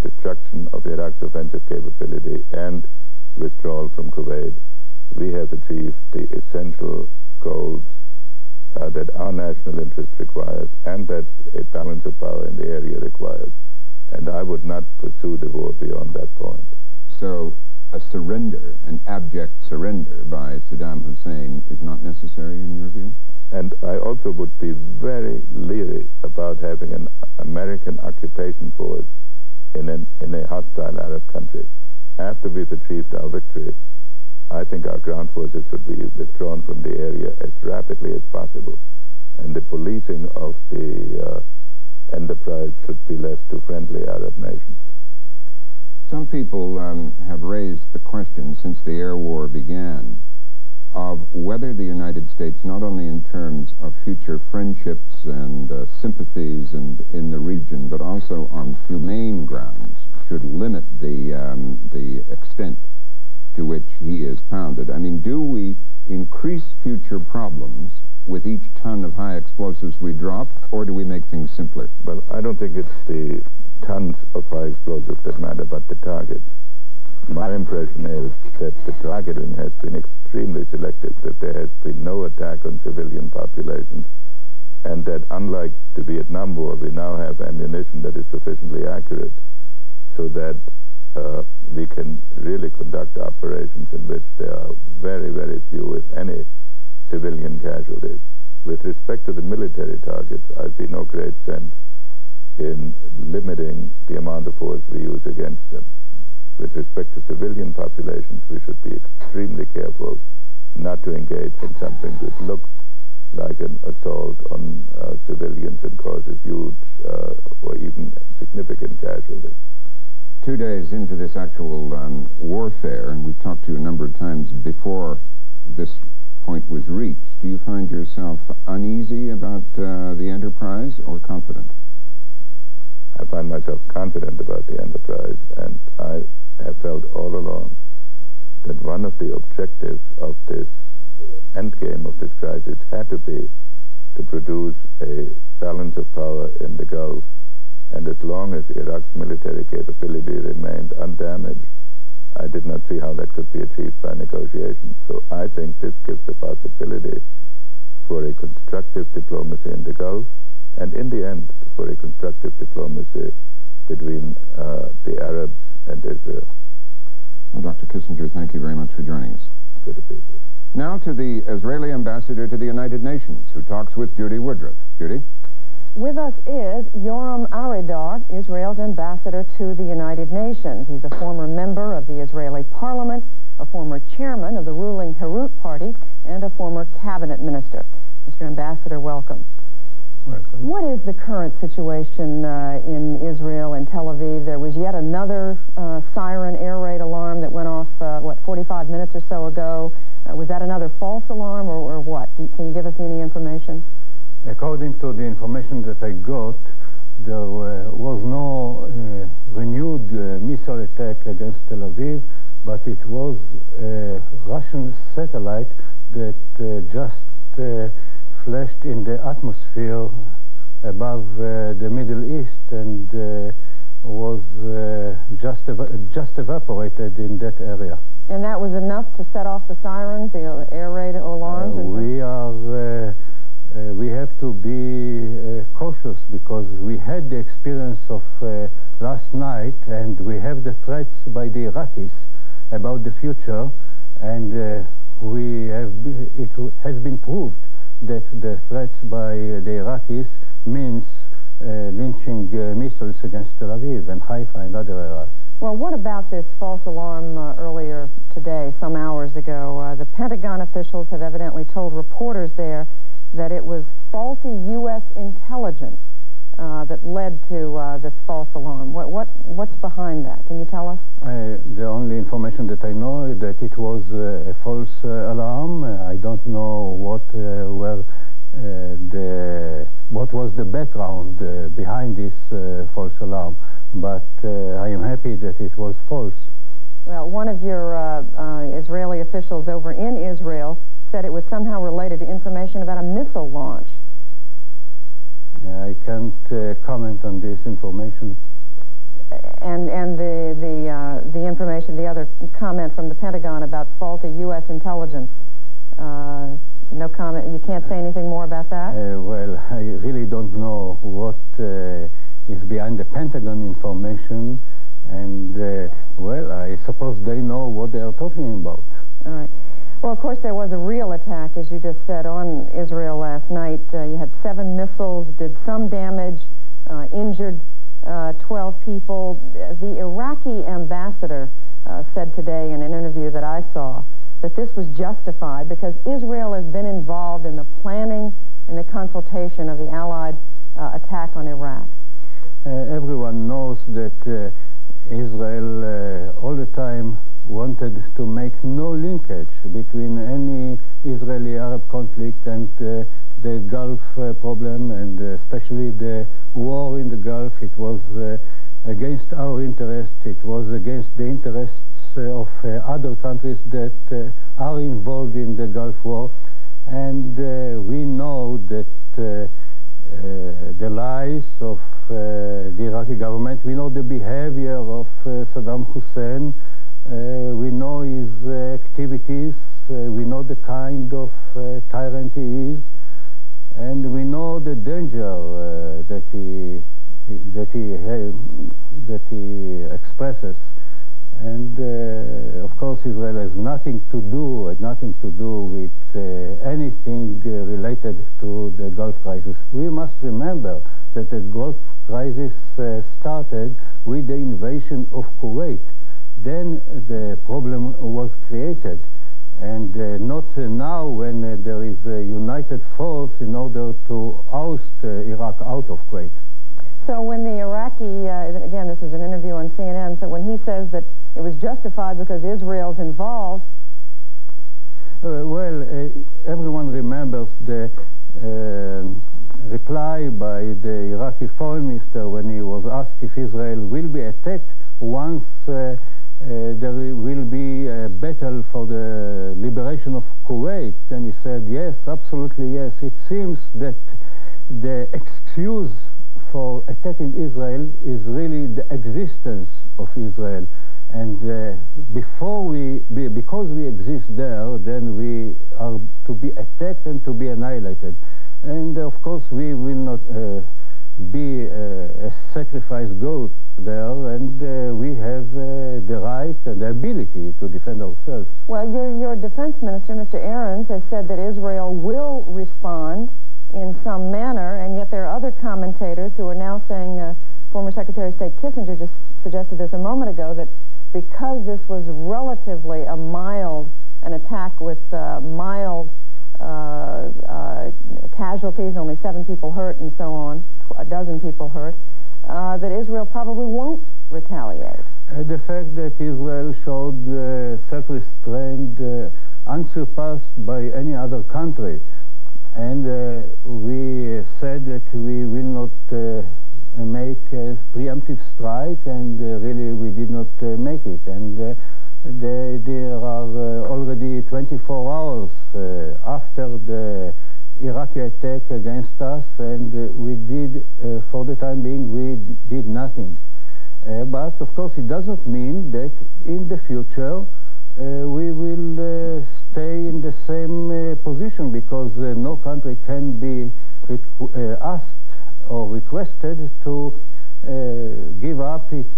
destruction of Iraq's offensive capability and withdrawal from Kuwait, we have achieved the essential goals that our national interest requires and that a balance of power in the area requires. And I would not pursue the war beyond that point. So a surrender, an abject surrender by Saddam Hussein is not necessary in your view? And I also would be very leery about having an American occupation force in a hostile Arab country. After we've achieved our victory, I think our ground forces should be withdrawn from the area as rapidly as possible. And the policing of the enterprise should be left to friendly Arab nations. Some people have raised the question since the air war began of whether the United States, not only in terms of future friendships and sympathies and in the region, but also on humane grounds, should limit the extent to which he is pounded. I mean, do we increase future problems with each ton of high explosives we drop, or do we make things simpler? Well, I don't think it's the tons of high explosives that matter, but the targets. My impression is that the targeting has been extremely selective, that there has been no attack on civilian populations, and that unlike the Vietnam War, we now have ammunition that is sufficiently accurate so that we can really conduct operations in which there are very, very few, if any, civilian casualties. With respect to the military targets, I see no great sense in limiting the amount of force we use against them. With respect to civilian populations, we should be extremely careful not to engage in something that looks like an assault on civilians and causes huge or even significant casualties. 2 days into this actual warfare, and we've talked to you a number of times before this point was reached, do you find yourself uneasy about the enterprise or confident? I find myself confident about the enterprise, and I have felt all along that one of the objectives of this endgame of this crisis had to be to produce a balance of power in the Gulf. And as long as Iraq's military capability remained undamaged, I did not see how that could be achieved by negotiation. So I think this gives the possibility for a constructive diplomacy in the Gulf, and in the end, for a constructive diplomacy between the Arabs and Israel. Well, Dr. Kissinger, thank you very much for joining us. Good to be here. Now to the Israeli ambassador to the United Nations, who talks with Judy Woodruff. Judy? With us is Yoram Aridar, Israel's ambassador to the United Nations. He's a former member of the Israeli parliament, a former chairman of the ruling Herut party, and a former cabinet minister. Mr. Ambassador, welcome. Welcome. What is the current situation in Israel and Tel Aviv? There was yet another siren air raid alarm that went off, 45 minutes or so ago. Was that another false alarm or what? Can you give us any information? According to the information that I got, there was no renewed missile attack against Tel Aviv, but it was a Russian satellite that just flashed in the atmosphere above the Middle East and was just evaporated in that area. And that was enough to set off the sirens, the air raid alarms? We have to be cautious because we had the experience of last night, and we have the threats by the Iraqis about the future, and it has been proved that the threats by the Iraqis means launching missiles against Tel Aviv and Haifa and other areas. Well, what about this false alarm earlier today, some hours ago? The Pentagon officials have evidently told reporters there that it was faulty U.S. intelligence that led to this false alarm. What's behind that? Can you tell us? The only information that I know is that it was a false alarm. I don't know what was the background behind this false alarm, but I am happy that it was false. Well, one of your Israeli officials over in Israel said it was somehow related to information about a missile launch. I can't comment on this information. And the information, the other comment from the Pentagon about faulty U.S. intelligence. No comment. You can't say anything more about that? Well, I really don't know what is behind the Pentagon information, and well, I suppose they know what they are talking about. All right. Well, of course, there was a real attack, as you just said, on Israel last night. You had 7 missiles, did some damage, injured 12 people. The Iraqi ambassador said today in an interview that I saw that this was justified because Israel has been involved in the planning and the consultation of the Allied attack on Iraq. Everyone knows that Israel all the time wanted to make no linkage between any Israeli-Arab conflict and the Gulf problem, and especially the war in the Gulf. It was against our interests. It was against the interests of other countries that are involved in the Gulf War. And we know that the lies of the Iraqi government, we know the behavior of Saddam Hussein, we know his activities, we know the kind of tyrant he is, and we know the danger that he expresses. And of course, Israel has nothing to do with anything related to the Gulf crisis. We must remember that the Gulf crisis started with the invasion of Kuwait. Then the problem was created, and not now when there is a united force in order to oust Iraq out of Kuwait. So when the Iraqi, again, this is an interview on CNN, so when he says that it was justified because Israel's involved... well, everyone remembers the reply by the Iraqi foreign minister when he was asked if Israel will be attacked once there will be a battle for the liberation of Kuwait. Then he said, yes, absolutely yes. It seems that the excuse for attacking Israel is really the existence of Israel. And because we exist there, then we are to be attacked and to be annihilated. And of course we will not be a sacrifice goat there, and we have the right and the ability to defend ourselves. Well, your defense minister, Mr. Ahrens, has said that Israel will respond in some manner, and yet there are other commentators who are now saying, former Secretary of State Kissinger just suggested this a moment ago, that because this was relatively an attack with mild casualties, only 7 people hurt and so on, a dozen people hurt, that Israel probably won't retaliate. The fact that Israel showed self-restraint unsurpassed by any other country, and we said that we will not make a preemptive strike, and really we did not make it. And there are already 24 hours after the Iraqi attack against us, and we did, for the time being, we did nothing. But of course it doesn't mean that in the future we will stay in the same position, because no country can be asked or requested to give up its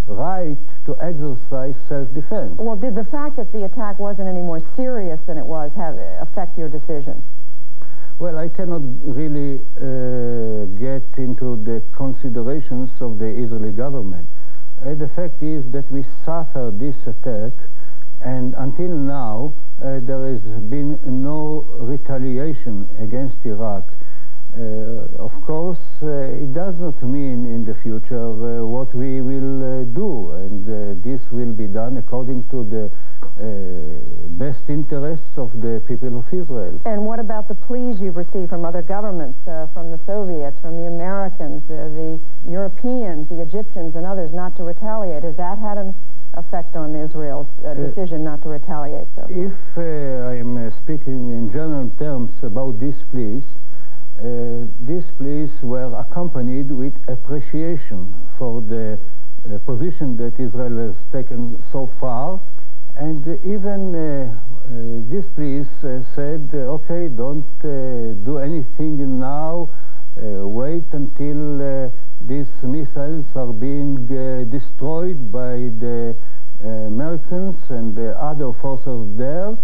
right to exercise self-defense. Well, did the fact that the attack wasn't any more serious than it was affect your decision? Well, I cannot really get into the considerations of the Israeli government. The fact is that we suffered this attack, and until now there has been no retaliation against Iraq. Of course, it does not mean in the future what we will do, and this will be done according to the best interests of the people of Israel. And what about the pleas you've received from other governments, from the Soviets, from the Americans, the Europeans, the Egyptians, and others not to retaliate? Has that had effect on Israel's decision not to retaliate, though? If I'm speaking in general terms about this pleas, these pleas were accompanied with appreciation for the position that Israel has taken so far, and even these pleas said, okay, don't do anything now, wait until these missiles are being destroyed by the Americans and the other forces there,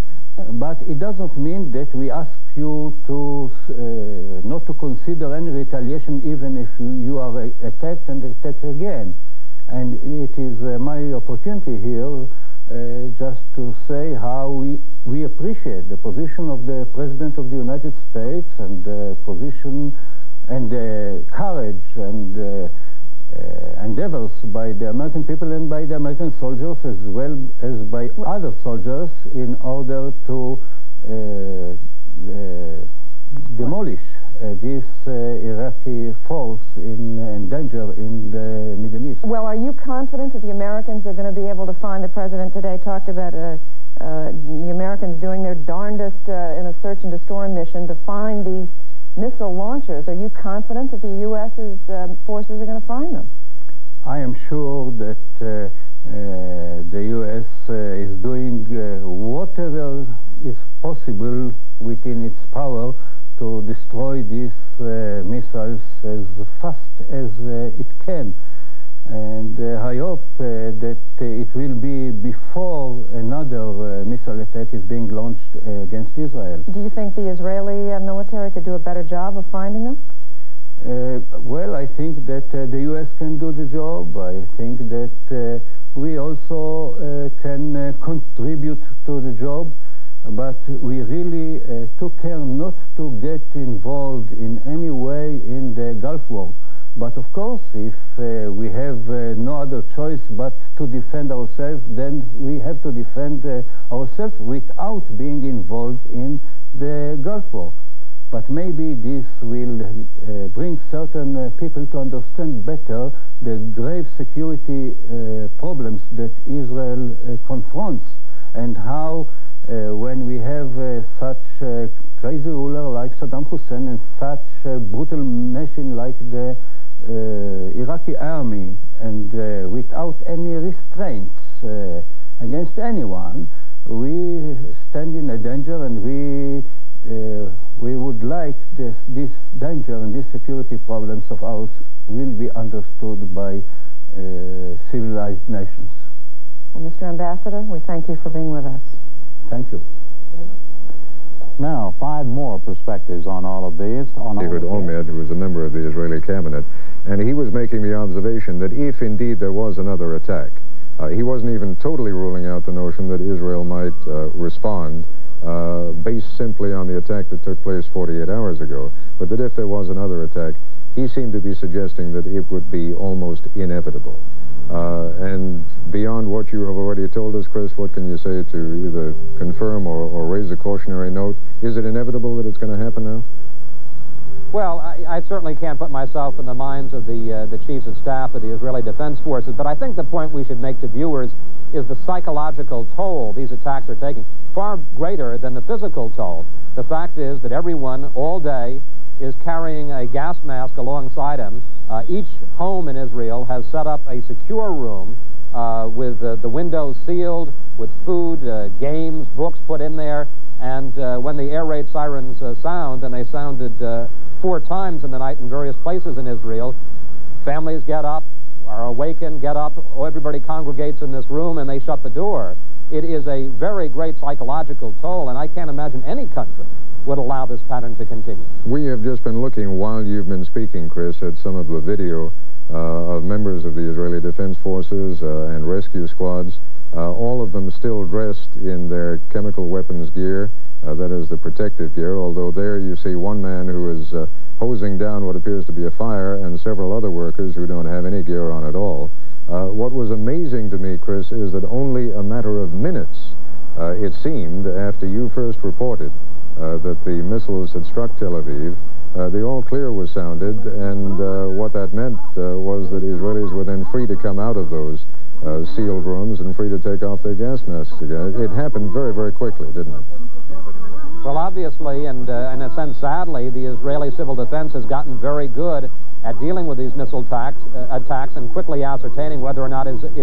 but it doesn't mean that we ask you to not to consider any retaliation even if you are attacked and attacked again. And it is my opportunity here just to say how we appreciate the position of the President of the United States and the position and the courage and endeavors by the American people and by the American soldiers as well as by other soldiers in order to demolish this Iraqi force in danger in the Middle East. Well, are you confident that the Americans are going to be able to find? The President today talked about the Americans doing their darndest in a search and destroy mission to find these missile launchers. Are you confident that the U.S.'s forces are going to find them? I am sure that the U.S. is doing whatever is possible within its power to destroy these missiles as fast as it can. And I hope that it will be before another missile attack is being launched against Israel. Do you think the Israeli military could do a better job of finding them? Well, I think that the U.S. can do the job. I think that we also can contribute to the job. But we really took care not to get involved in any way in the Gulf War. But of course, if we have no other choice but to defend ourselves, then we have to defend ourselves without being involved in the Gulf War. But maybe this will bring certain people to understand better the grave security problems that Israel confronts, and how when we have such a crazy ruler like Saddam Hussein and such a brutal machine like the Iraqi army, and without any restraints against anyone, we stand in a danger, and we would like this danger and these security problems of ours will be understood by civilized nations. Well, Mr. Ambassador, we thank you for being with us. Thank you. Now, 5 more perspectives on all of these. Ehud Olmert, who was a member of the Israeli cabinet, and he was making the observation that if indeed there was another attack, he wasn't even totally ruling out the notion that Israel might respond based simply on the attack that took place 48 hours ago, but that if there was another attack, he seemed to be suggesting that it would be almost inevitable. And beyond what you have already told us, Chris, what can you say to either confirm or raise a cautionary note? Is it inevitable that it's going to happen now? Well, I certainly can't put myself in the minds of the chiefs of staff of the Israeli Defense Forces, but I think the point we should make to viewers is the psychological toll these attacks are taking, far greater than the physical toll. The fact is that everyone all day is carrying a gas mask alongside him. Each home in Israel has set up a secure room with the windows sealed, with food, games, books put in there, and when the air raid sirens sound, and they sounded 4 times in the night in various places in Israel, families get up, are awakened, get up, everybody congregates in this room, and they shut the door. It is a very great psychological toll, and I can't imagine any country would allow this pattern to continue. We have just been looking, while you've been speaking, Chris, at some of the video of members of the Israeli Defense Forces and rescue squads, all of them still dressed in their chemical weapons gear, that is the protective gear, although there you see one man who is hosing down what appears to be a fire and several other workers who don't have any gear on at all. What was amazing to me, Chris, is that only a matter of minutes, it seemed, after you first reported that the missiles had struck Tel Aviv, the all clear was sounded, and what that meant was that Israelis were then free to come out of those sealed rooms and free to take off their gas masks again. It happened very, very quickly, didn't it? Well, obviously, and in a sense, sadly, the Israeli civil defense has gotten very good at dealing with these missile attacks and quickly ascertaining whether or not